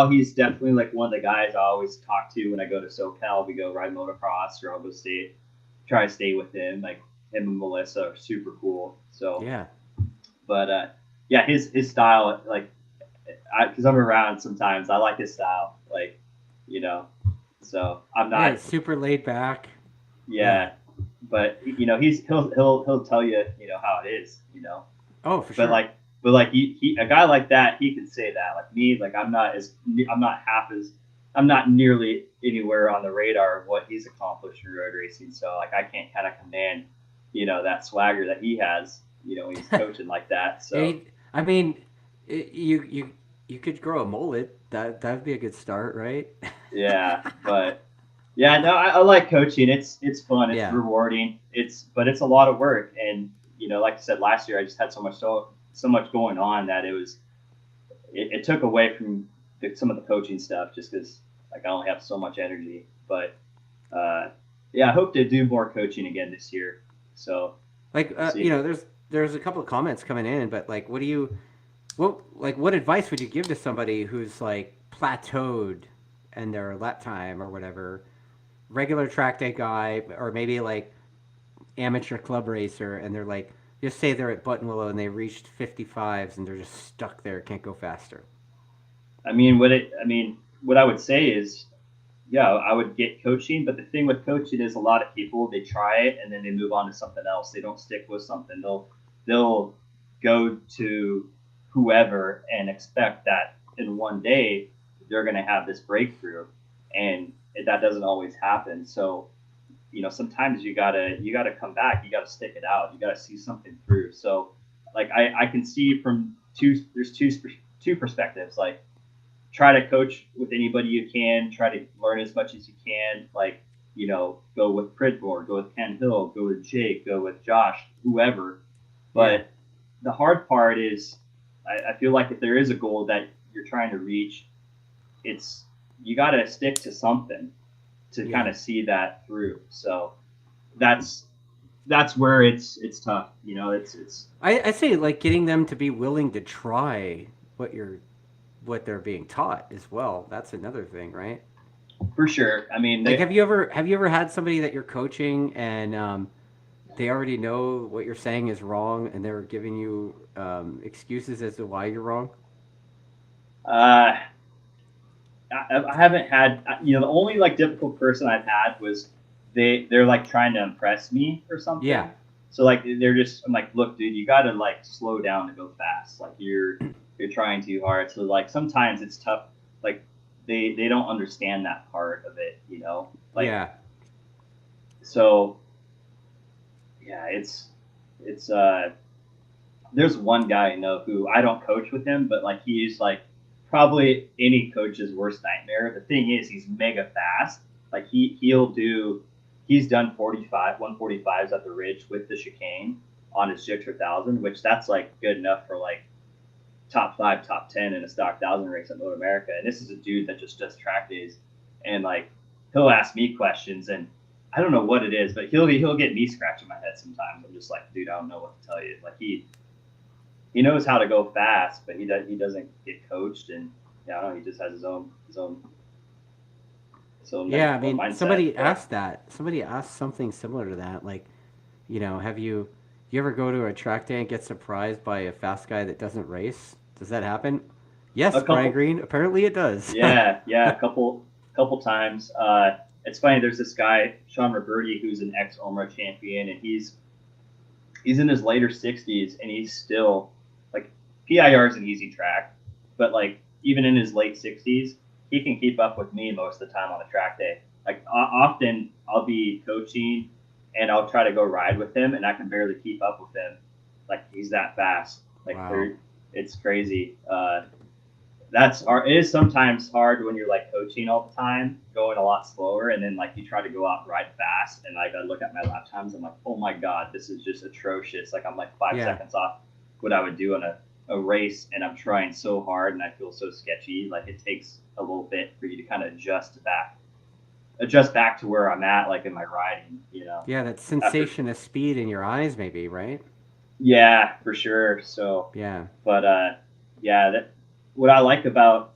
he's definitely like one of the guys I always talk to when I go to SoCal. We go ride motocross, or I'll go try to stay with him. Like him and Melissa are super cool. So, Yeah. but yeah, his style, like, because I'm around sometimes, I like his style. Like, you know, so I'm Yeah. not, It's super laid back. Yeah. yeah, but he'll tell you how it is. Oh, for But sure. a guy like that, he can say that. Like me, like I'm not half as I'm not nearly anywhere on the radar of what he's accomplished in road racing. So like I can't kind of command that swagger that he has when he's coaching like that. Yeah. So I mean, you could grow a mullet. That'd be a good start, right? yeah, but yeah, no, I like coaching. It's fun. It's Yeah. rewarding. But it's a lot of work. And like I said last year, I just had so much going on that it took away from some of the coaching stuff just because like I only have so much energy. But uh, yeah, I hope to do more coaching again this year. So Like, we'll see. there's a couple of comments coming in, but like, what advice would you give to somebody who's like plateaued in their lap time or whatever, regular track day guy, or maybe like amateur club racer, and they're like, just say they're at Buttonwillow and they reached 55s and they're just stuck there, can't go faster. What I would say is, yeah, I would get coaching. But the thing with coaching is a lot of people, they try it and then they move on to something else. They don't stick with something. They'll go to whoever and expect that in one day they're going to have this breakthrough, and that doesn't always happen. So sometimes you gotta come back. You gotta stick it out. You gotta see something through. So like I can see from two perspectives. Like try to coach with anybody you can. Try to learn as much as you can. Like go with Pridmore, go with Ken Hill, go with Jake, go with Josh, whoever. Yeah, But the hard part is, I feel like if there is a goal that you're trying to reach, it's you got to stick to something to kind yeah. of see that through. So that's that's where it's tough. It's I say like getting them to be willing to try what they're being taught as well. That's another thing, right? for sure. I mean, Like, have you ever had somebody that you're coaching and they already know what you're saying is wrong and they're giving you excuses as to why you're wrong? uh, I haven't had the only like difficult person I've had was they're like trying to impress me or Yeah, something. So like they're just I'm like, look, dude, you got to like slow down to go fast. Like you're trying too hard. So like sometimes it's tough. Like they don't understand that part of it. Like yeah, so yeah, it's there's one guy I know who I don't coach with him, but like he's like probably any coach's worst nightmare. The thing is, he's mega fast. Like he'll do. he's done 145s at the ridge with the chicane on his Gixxer 1000, which that's like good enough for like top 5, top 10 in a stock 1000 race at MotoAmerica. And this is a dude that just does track days, and like he'll ask me questions, and I don't know what it is, but he'll get me scratching my head sometimes. I'm just like, dude, I don't know what to tell you. Like he knows how to go fast, but he doesn't get coached, and yeah, I don't know, he just has his own Yeah, I mean, mindset. somebody asked that. Somebody asked something similar to that. Like, have you ever go to a track day and get surprised by a fast guy that doesn't race? Does that happen? Yes, A Brian couple, Green. Apparently, it does. yeah, a couple times. It's funny. There's this guy Sean Roberti who's an ex-OMRA champion, and he's in his later 60s, and he's still like PIR is an easy track, but like even in his late 60s, he can keep up with me most of the time on a track day. Like often I'll be coaching and I'll try to go ride with him, and I can barely keep up with him. Like he's that fast. Like Wow. it's crazy. That's hard. It is sometimes hard when you're like coaching all the time, going a lot slower, and then like you try to go out and ride fast, and like I look at my lap times, I'm like, oh my god, this is just atrocious. Like I'm like 5 seconds off what I would do on a race, and I'm trying so hard, and I feel so sketchy. Like it takes a little bit for you to kind of adjust back to where I'm at, like in my riding, Yeah, that After, sensation of speed in your eyes, maybe, right? yeah, for sure. So, Yeah. but yeah, that what I like about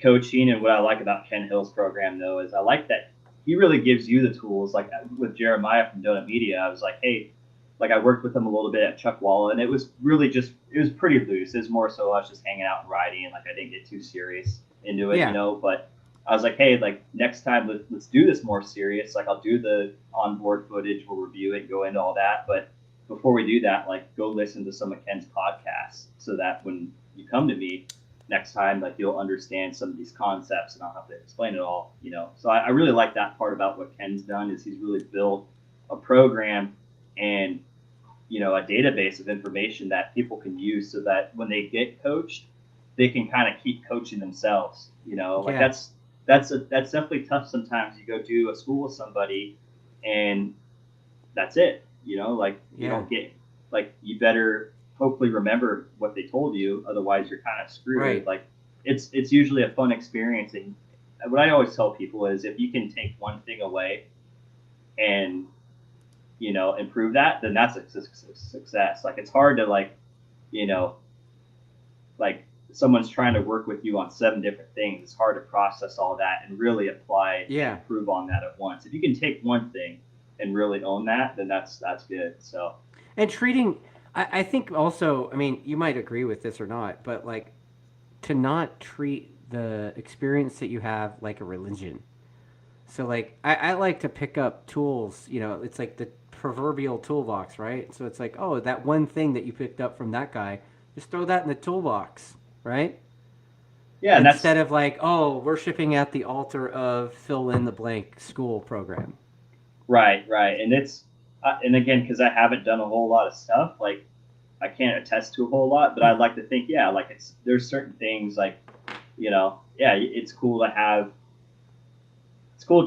coaching and what I like about Ken Hill's program though is I like that he really gives you the tools. Like with Jeremiah from Donut Media, I was like, hey, like I worked with him a little bit at Chuck Walla, and it was really it was pretty loose. It was more so us just hanging out and riding, and like I didn't get too serious into it, Yeah. But I was like, hey, like next time let's do this more serious. Like I'll do the onboard footage, we'll review it, go into all that, but before we do that, like go listen to some of Ken's podcasts so that when you come to me next time, like you'll understand some of these concepts and I'll have to explain it all. So I really like that part about what Ken's done is he's really built a program and a database of information that people can use so that when they get coached, they can kind of keep coaching themselves. Like Yeah. that's definitely tough sometimes. You go do a school with somebody and that's it. Like you Yeah. don't get like you better hopefully remember what they told you, otherwise you're kind of screwed. Right. Like it's usually a fun experience, and what I always tell people is if you can take one thing away and improve that, then that's a success. Like it's hard to you know like someone's trying to work with you on 7 different things. It's hard to process all that and really apply and Yeah. improve on that at once. If you can take one thing and really own that, then that's good. So And treating, I think also, I mean, you might agree with this or not, but like to not treat the experience that you have like a religion. So like I like to pick up tools, it's like the proverbial toolbox, right? So it's like, oh, that one thing that you picked up from that guy, just throw that in the toolbox, right? yeah, and that's Instead of like, oh, worshiping at the altar of fill in the blank school program. right, and it's and again because I haven't done a whole lot of stuff, like I can't attest to a whole lot, but I'd like to think, yeah, like there's certain things like yeah, it's cool to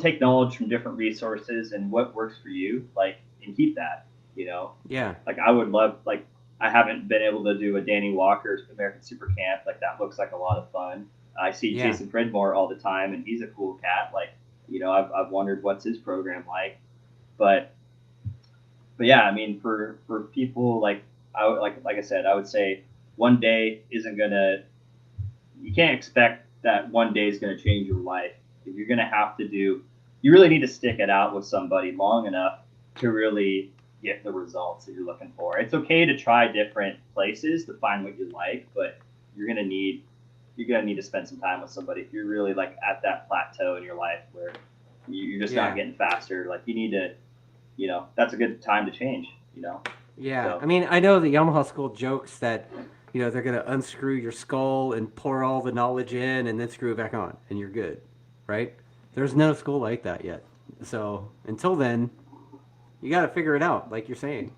take knowledge from different resources and what works for you, like, and keep that. Yeah. Like I would love, like, I haven't been able to do a Danny Walker's American Super Camp. Like that looks like a lot of fun. I see Yeah. Jason Pridmore all the time, and he's a cool cat. Like, I've wondered what's his program like, but yeah, I mean, for people like like I said, I would say one day isn't gonna. You can't expect that one day is gonna change your life. If you're gonna have to do, you really need to stick it out with somebody long enough to really get the results that you're looking for. It's okay to try different places to find what you like, but you're gonna need to spend some time with somebody if you're really like at that plateau in your life where you're just not Yeah. getting faster. Like you need to, that's a good time to change. Yeah. So I mean, I know the Yamaha school jokes that, they're going to unscrew your skull and pour all the knowledge in and then screw it back on and you're good, right? There's no school like that yet. So until then, you got to figure it out, like you're saying.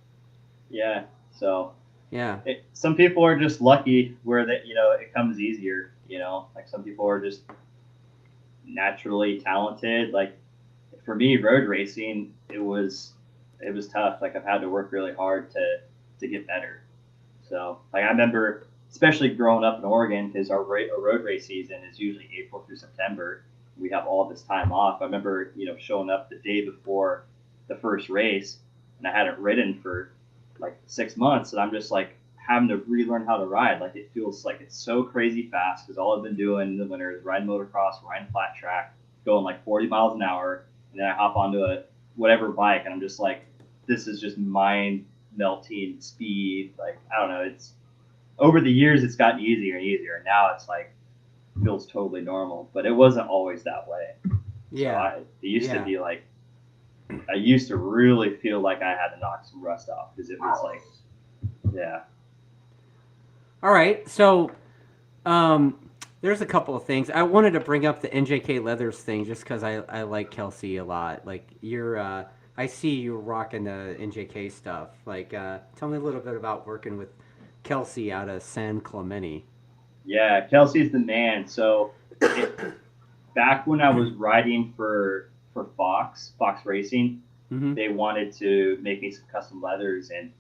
yeah, so Yeah. some people are just lucky where that it comes easier. Like some people are just naturally talented. Like for me, road racing, it was tough. Like I've had to work really hard to get better. So like I remember, especially growing up in Oregon, because our road race season is usually April through September. We have all this time off. I remember, showing up the day before the first race, and I hadn't ridden for like 6 months, and I'm just like having to relearn how to ride. Like it feels like it's so crazy fast because all I've been doing in the winter is riding motocross, riding flat track, going like 40 miles an hour, and then I hop onto a whatever bike, and I'm just like, this is just mind melting speed. Like I don't know, it's over the years it's gotten easier and easier, and now it's like feels totally normal. But it wasn't always that way. So Yeah. it used to Yeah. be like I used to really feel like I had to knock some rust off because it was like, yeah, All right. So, um, there's a couple of things I wanted to bring up the NJK Leathers thing just because I like Kelsey a lot. Like you're, I see you rocking the NJK stuff. Like, tell me a little bit about working with Kelsey out of San Clemente. yeah. Kelsey's the man. So it, back when I was riding for Fox Racing, Mm-hmm. they wanted to make me some custom leathers, and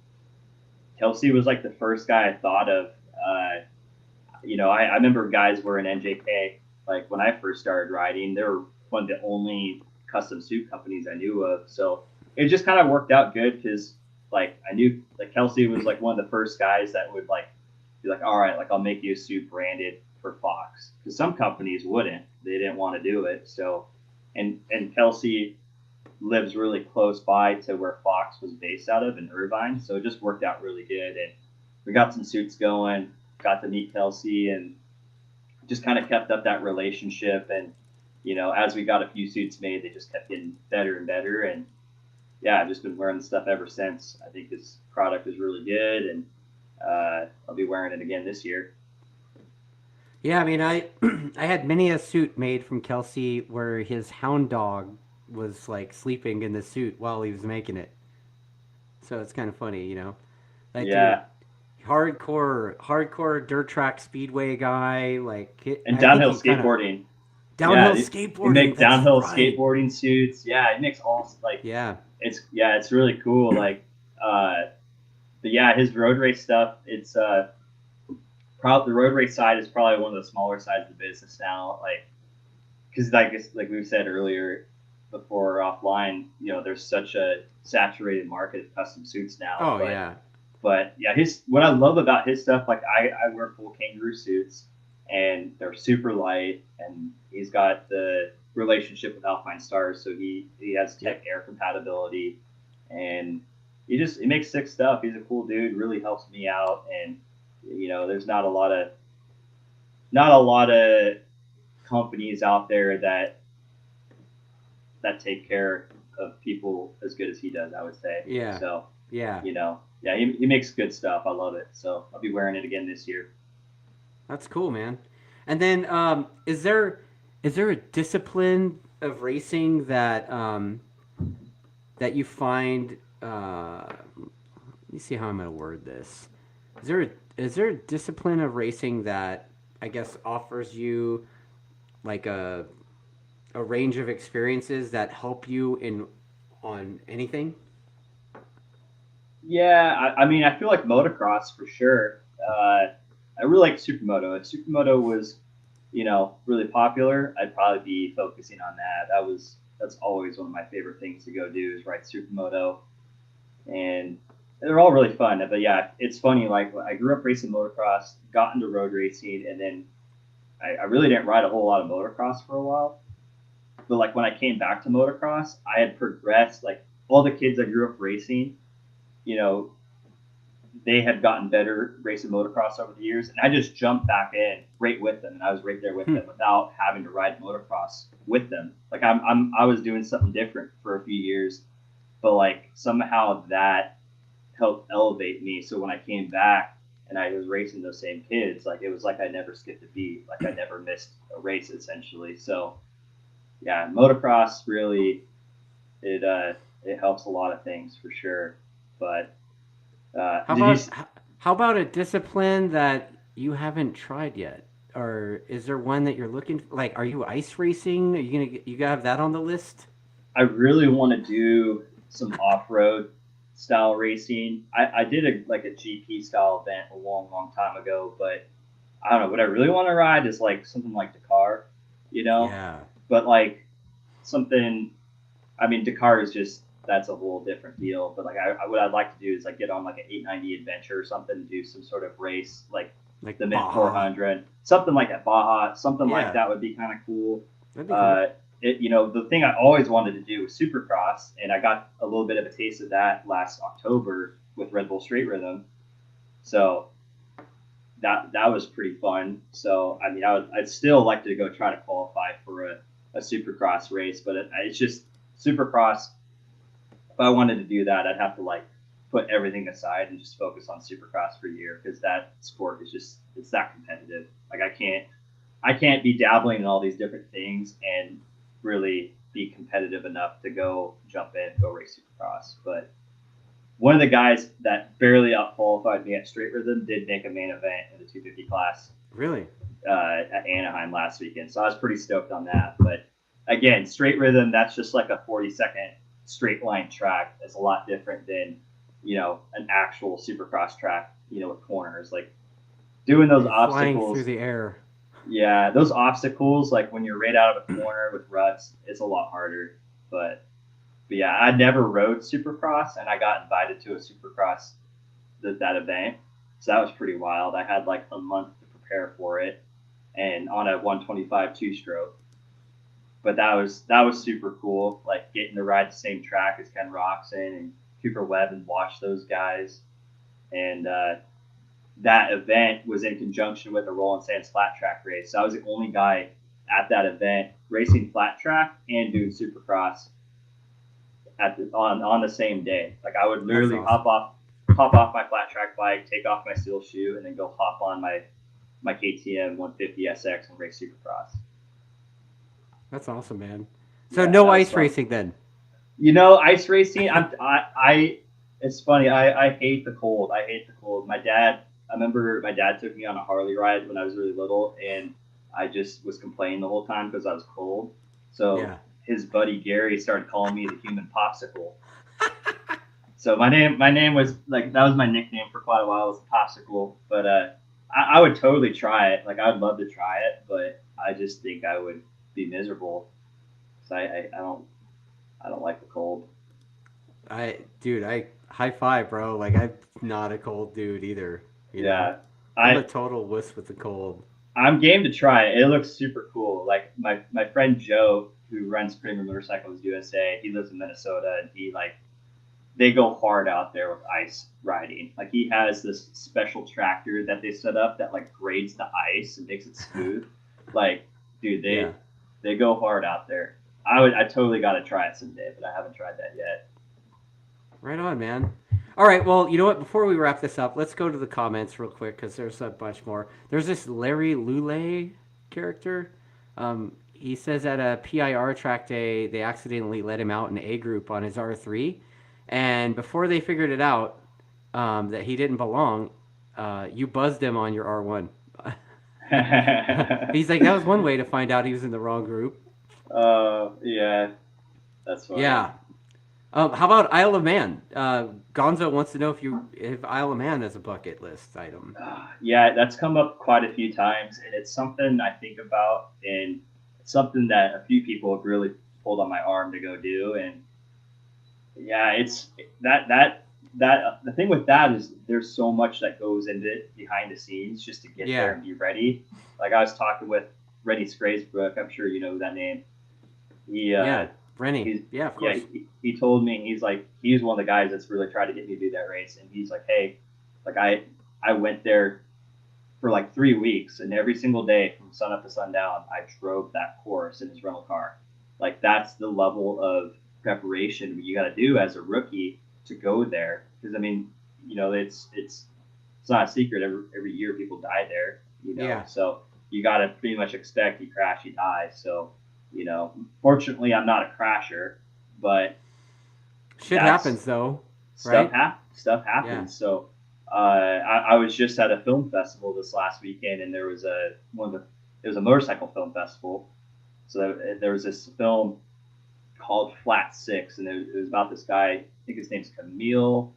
Kelsey was like the first guy I thought of. I remember guys were in NJK. Like when I first started riding, they were one of the only custom suit companies I knew of. So it just kind of worked out good because like I knew like Kelsey was like one of the first guys that would like be like, all right, like I'll make you a suit branded for Fox, because some companies wouldn't. They didn't want to do it. So and Kelsey lives really close by to where Fox was based out of in Irvine, so it just worked out really good. And we got some suits going, got to meet Kelsey, and just kind of kept up that relationship. And as we got a few suits made, they just kept getting better and better. And yeah, I've just been wearing the stuff ever since. I think his product is really good, and I'll be wearing it again this year. Yeah, I mean, I I had many a suit made from Kelsey where his hound dog was like sleeping in the suit while he was making it. So it's kind of funny, you know. Like, dude, Yeah, hardcore dirt track speedway guy. and I think downhill he kind of makebording. downhill Yeah, they skateboarding. make That's downhill right. skateboarding suits. Yeah, it makes all like Yeah, it's really cool. Like, but yeah, his road race stuff. It's probably the road race side is probably one of the smaller sides of the business now. Like, because like we've said earlier before offline, there's such a saturated market of custom suits now. oh But yeah, yeah, his what I love about his stuff, like I wear full kangaroo suits, and they're super light, and he's got the relationship with Alpine Stars, so he has yep. tech air compatibility, and he makes sick stuff. He's a cool dude, really helps me out. And there's not a lot of companies out there that take care of people as good as he does, I would say. Yeah, So, yeah. yeah, he makes good stuff. I love it. So I'll be wearing it again this year. That's cool, man. And then, is there a discipline of racing that you find? Let me see how I'm gonna word this. Is there a discipline of racing that I guess offers you like a range of experiences that help you in on anything? Yeah, I mean, I feel like motocross for sure. I really like supermoto. If supermoto was, really popular, I'd probably be focusing on that. That's always one of my favorite things to go do is ride supermoto, and they're all really fun. But yeah, it's funny. Like I grew up racing motocross, got into road racing, and then I really didn't ride a whole lot of motocross for a while. But like when I came back to motocross, I had progressed. Like all the kids I grew up racing, you know, they had gotten better racing motocross over the years, and I just jumped back in right with them, and I was right there with Hmm. them without having to ride motocross with them. Like I was doing something different for a few years, but like somehow that helped elevate me. So when I came back and I was racing those same kids, like it was like I never skipped a beat, like I never missed a race essentially. So yeah, motocross really it helps a lot of things for sure. But How did you? about how about a discipline that you haven't tried yet? Or is there one that you're looking like? Are you ice racing? Are you gonna have that on the list? I really want to do some off-road style racing. I did a GP style event a long time ago, but I don't know. What I really want to ride is like something like Dakar, you know, Yeah. but like something. I mean, Dakar is just that's a whole different deal. But like, what I'd like to do is like get on like an 890 adventure or something, and do some sort of race like Like the Mint Baja. 400, something like that. Baja, something like Yeah. that would be kind of cool. That'd be cool. Uh, the thing I always wanted to do was Supercross, and I got a little bit of a taste of that last October with Red Bull Straight Rhythm. So that was pretty fun. So I mean, I'd still like to go try to qualify for a Supercross race, but it's just Supercross. If I wanted to do that, I'd have to like put everything aside and just focus on Supercross for a year because that sport is just it's that competitive. Like I can't be dabbling in all these different things and really be competitive enough to go jump in, go race Supercross. But one of the guys that barely out qualified me at Straight Rhythm did make a main event in the 250 class Really? at Anaheim last weekend. So I was pretty stoked on that. But again, Straight Rhythm, that's just like a 40-second straight line track. It's a lot different than, an actual Supercross track, with corners. Like doing those You're flying through obstacles. the air. Yeah, those obstacles, like when you're right out of a corner with ruts, it's a lot harder. But yeah, I never rode Supercross, and I got invited to a Supercross that event, so that was pretty wild. I had like a month to prepare for it, and on a 125 two-stroke. But that was super cool, like getting to ride the same track as Ken Roxon and Cooper Webb and watch those guys. And that event was in conjunction with a Roland Sands flat track race. So I was the only guy at that event racing flat track and doing Supercross on the same day. Like I would That's literally awesome. hop off my flat track bike, take off my steel shoe, and then go hop on my KTM 150 SX and race Supercross. That's awesome, man. So Yeah, no that was ice fun. racing then. Ice racing. It's funny. I hate the cold. I hate the cold. I remember my dad took me on a Harley ride when I was really little, and I just was complaining the whole time because I was cold. So Yeah. his buddy Gary started calling me the human popsicle. So my name was like that was my nickname for quite a while was popsicle. But I would totally try it. Like I'd love to try it, but I just think I would be miserable. So I don't like the cold. Dude, I high five, bro. Like I'm not a cold dude either. You know, Yeah, I'm a I total wuss with the cold. I'm game to try it. It looks super cool. Like my friend Joe, who runs Premier Motorcycles USA, he lives in Minnesota, and he like they go hard out there with ice riding. Like he has this special tractor that they set up that like grades the ice and makes it smooth. Like, dude, Yeah. they go hard out there. I totally got to try it someday, but I haven't tried that yet. Right on, man. All right, well, you know what? Before we wrap this up, let's go to the comments real quick because there's a bunch more. There's this Larry Lule character. He says at a PIR track day, they accidentally let him out in A group on his R3. And before they figured it out that he didn't belong, you buzzed him on your R1. He's like, that was one way to find out he was in the wrong group. Yeah, that's funny. Yeah. How about Isle of Man? Gonzo wants to know if Isle of Man is a bucket list item. Yeah, that's come up quite a few times, and it's something I think about, and it's something that a few people have really pulled on my arm to go do. And yeah, it's that the thing with that is there's so much that goes into it behind the scenes just to get there Yeah, and be ready. Like I was talking with Rennie Scraesbrook, I'm sure you know that name. He yeah, Rennie. he's Yeah, of yeah course. he told me he's like he's one of the guys that's really tried to get me to do that race, and he's like, hey, like I went there for like 3 weeks, and every single day from sun up to sundown, I drove that course in his rental car. Like that's the level of preparation you got to do as a rookie to go there. Because I mean, it's not a secret. Every year people die there. Yeah, So you got to pretty much expect you crash, you die. So fortunately, I'm not a crasher, but shit that's happens though, stuff right? hap- stuff Yeah. happens. So I was just at a film festival this last weekend, and there was a one of the it was a motorcycle film festival. So there was this film called Flat Six, and it was about this guy. I think his name's Camille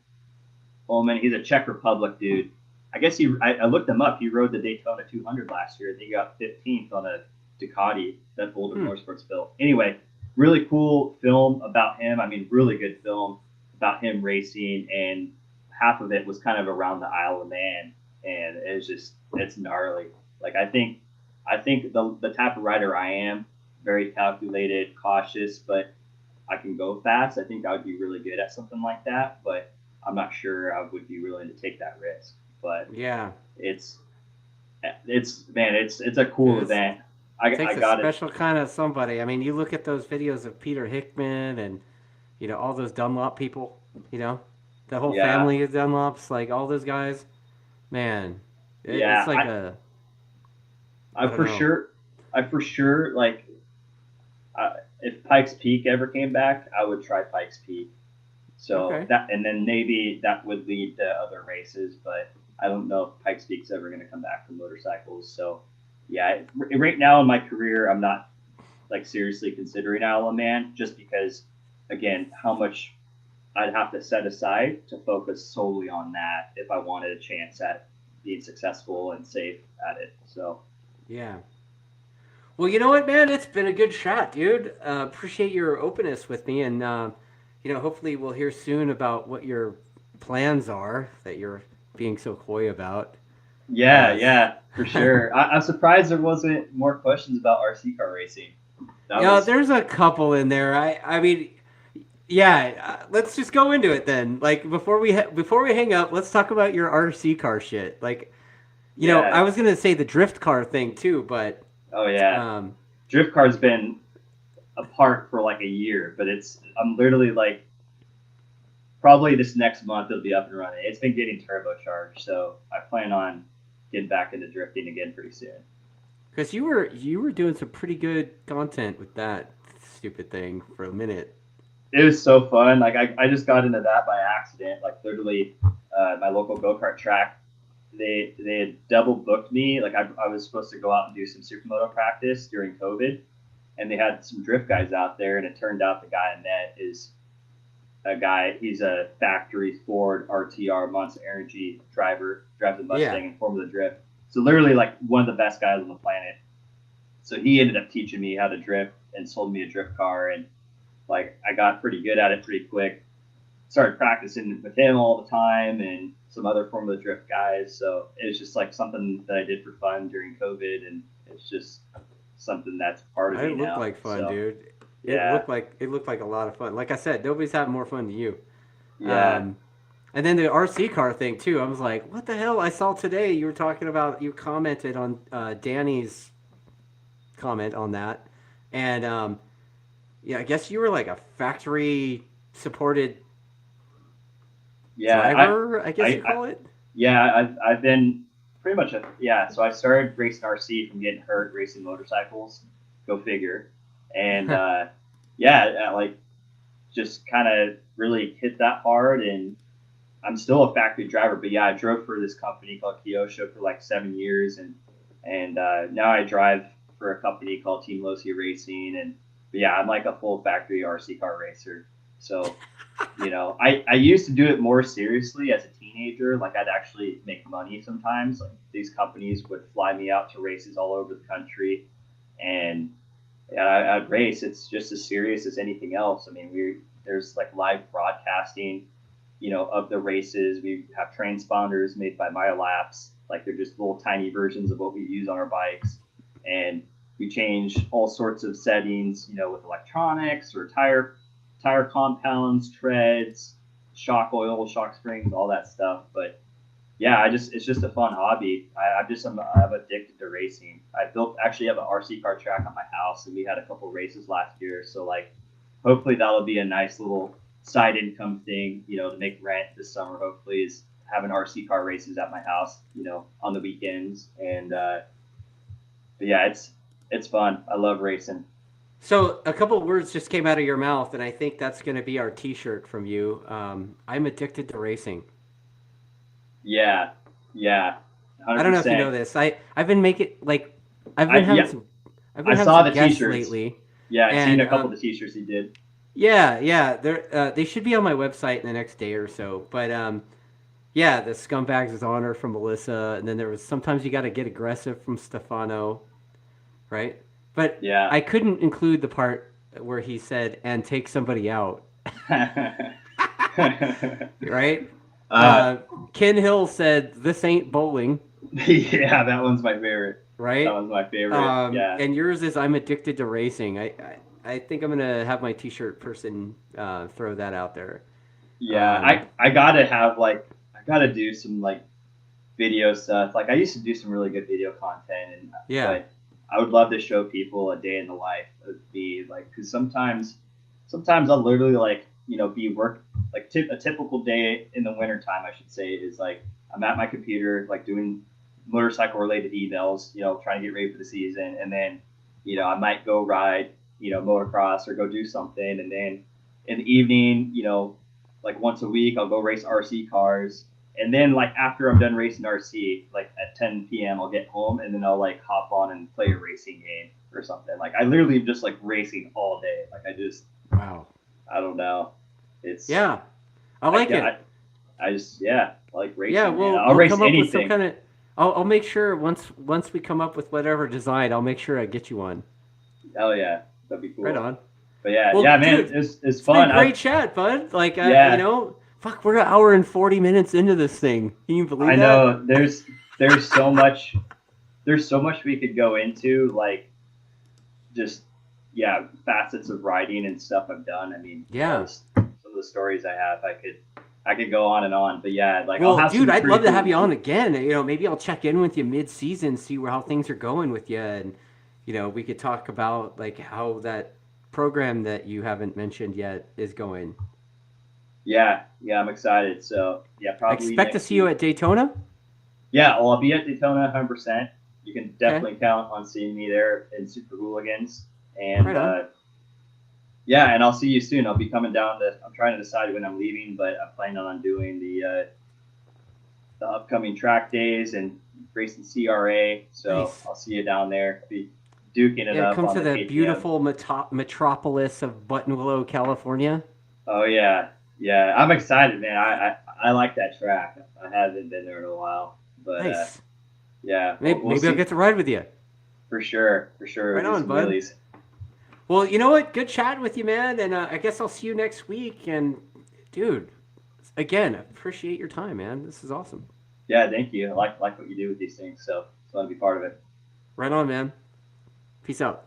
Ullman. He's a Czech Republic dude. I guess I looked him up. He rode the Daytona 200 last year. I think he got 15th on a Ducati that Boulder Motorsports built. Anyway, really cool film about him. I mean, really good film about him racing, and half of it was kind of around the Isle of Man, and it's gnarly. Like I think the type of rider I am, very calculated, cautious, but I can go fast. I think I would be really good at something like that, but I'm not sure I would be willing to take that risk. But yeah, it's a cool event. I got a special kind of somebody. I mean, you look at those videos of Peter Hickman and all those Dunlop people. The whole family of Dunlops, like all those guys. Man, it's like I for sure like if Pikes Peak ever came back, I would try Pikes Peak. So that, and then maybe that would lead to other races, but I don't know if Pikes Peak's ever going to come back for motorcycles. So yeah, right now in my career, I'm not like seriously considering Isle of Man, just because again, how much I'd have to set aside to focus solely on that if I wanted a chance at being successful and safe at it. So yeah. Well, you know what, man? It's been a good chat, dude. Appreciate your openness with me, and hopefully we'll hear soon about what your plans are that you're being so coy about. Yeah, for sure. I'm surprised there wasn't more questions about RC car racing. There's a couple in there. I mean, yeah. Let's just go into it then. Like before we hang up, let's talk about your RC car shit. Like, I was gonna say the drift car thing too, but. Oh yeah. Drift car's been apart for like a year, but I'm literally like probably this next month it'll be up and running. It's been getting turbocharged, so I plan on getting back into drifting again pretty soon. Because you were doing some pretty good content with that stupid thing for a minute. It was so fun. Like I just got into that by accident. Like literally, my local go-kart track, they had double booked me. Like I was supposed to go out and do some supermoto practice during COVID, and they had some drift guys out there, and it turned out the guy I met is a guy. He's a factory Ford RTR Monster Energy driver, drives a Mustang in Formula Drift. So literally like one of the best guys on the planet. So he ended up teaching me how to drift and sold me a drift car, and like I got pretty good at it pretty quick. Started practicing with him all the time and some other Formula Drift guys. So it was just like something that I did for fun during COVID, and it's just something that's part of me now. It looked like fun, dude. Yeah. It looked like a lot of fun. Like I said, nobody's having more fun than you. Yeah. And then the RC car thing too. I was like, what the hell? I saw today you were talking about, you commented on Danny's comment on that, and I guess you were like a factory supported driver, I guess you call it. Yeah, I've been pretty much so I started racing RC from getting hurt racing motorcycles. Go figure. And like just kind of really hit that hard, and I'm still a factory driver, but I drove for this company called Kyosho for like 7 years, and now I drive for a company called Team Losia Racing, and I'm like a full factory RC car racer. So I used to do it more seriously as a teenager. Like I'd actually make money sometimes. Like these companies would fly me out to races all over the country, and I'd race. It's just as serious as anything else. I mean, there's like live broadcasting, of the races. We have transponders made by Miolapse. Like they're just little tiny versions of what we use on our bikes, and we change all sorts of settings, with electronics or tire compounds, treads, shock oil, shock springs, all that stuff. But it's just a fun hobby. I'm addicted to racing. I actually have an RC car track on my house, and we had a couple races last year. So like, hopefully that'll be a nice little side income thing, to make rent this summer. Hopefully is having RC car races at my house, on the weekends. And it's fun. I love racing. So a couple of words just came out of your mouth, and I think that's going to be our T-shirt from you. I'm addicted to racing. Yeah. 100%. I don't know if you know this. I've been making I've been having some. I've been I having saw some the guests T-shirts lately. Yeah, I've seen a couple of the T-shirts he did. Yeah. They should be on my website in the next day or so. But yeah, the Scumbags is honor from Melissa, and then there was sometimes you got to get aggressive from Stefano, right? But Yeah. I couldn't include the part where he said and take somebody out, right? uh, Ken Hill said this ain't bowling, yeah, that one's my favorite. That right? one's my favorite. Yeah. And yours is I'm addicted to racing. I think I'm gonna have my T-shirt person throw that out there. Yeah, Um, I gotta have like I gotta do some like video stuff. Like I used to do some really good video content, and yeah, but I would love to show people a day in the life of me. Like, because sometimes I'll literally like be work like a typical day in the wintertime, I should say, is like I'm at my computer like doing motorcycle related emails, trying to get ready for the season, and then I might go ride motocross or go do something, and then in the evening, like once a week I'll go race RC cars, and then like after I'm done racing RC, like at 10 p.m. I'll get home, and then I'll like hop on and play a racing game or something. Like I literally just like racing all day. Like wow, I don't know. It's yeah, I like yeah, it. I just yeah, I like Yeah, racing, man. I'll we'll race come up with some anything. kind of. I'll make sure once we come up with whatever design, I'll make sure I get you one. Hell yeah, that'd be Right cool. on. But yeah, Well, yeah, man, dude, it's it's been a fun. great chat, bud. Like, Yeah, fuck, we're an hour and 40 minutes into this thing. Can you believe I that? know. There's so much we could go into, like just yeah, facets of writing and stuff I've done. I mean, Yeah. some of the stories I have, I could go on and on. But yeah, like I'll Well, have dude, some I'd pretty love to have cool. you on again. Maybe I'll check in with you mid-season, see how things are going with you, and we could talk about like how that program that you haven't mentioned yet is going. Yeah, yeah, I'm excited. So yeah, I probably expect to next see you week. at Daytona. Yeah, well, I'll be at Daytona 100%. You can Okay, definitely count on seeing me there in Super Hooligans. right And on. yeah, and I'll see you soon. I'll be coming down to. I'm trying to decide when I'm leaving, but I'm planning on doing the upcoming track days and racing CRA. So Nice. I'll see you down there. Be duking it Yeah, up come on to the the KTM. beautiful metropolis of Buttonwillow, California. Oh yeah, yeah. I'm excited, man. I like that track. I haven't been there in a while, but Nice. yeah, we'll Maybe I'll see get to ride with you. for sure. For sure, we'll Right do on, some bud. wheelies. Well, you know what? Good chatting with you, man. And I guess I'll see you next week. And, dude, again, appreciate your time, man. This is awesome. Yeah, thank you. I like what you do with these things, so I want to be part of it. Right on, man. Peace out.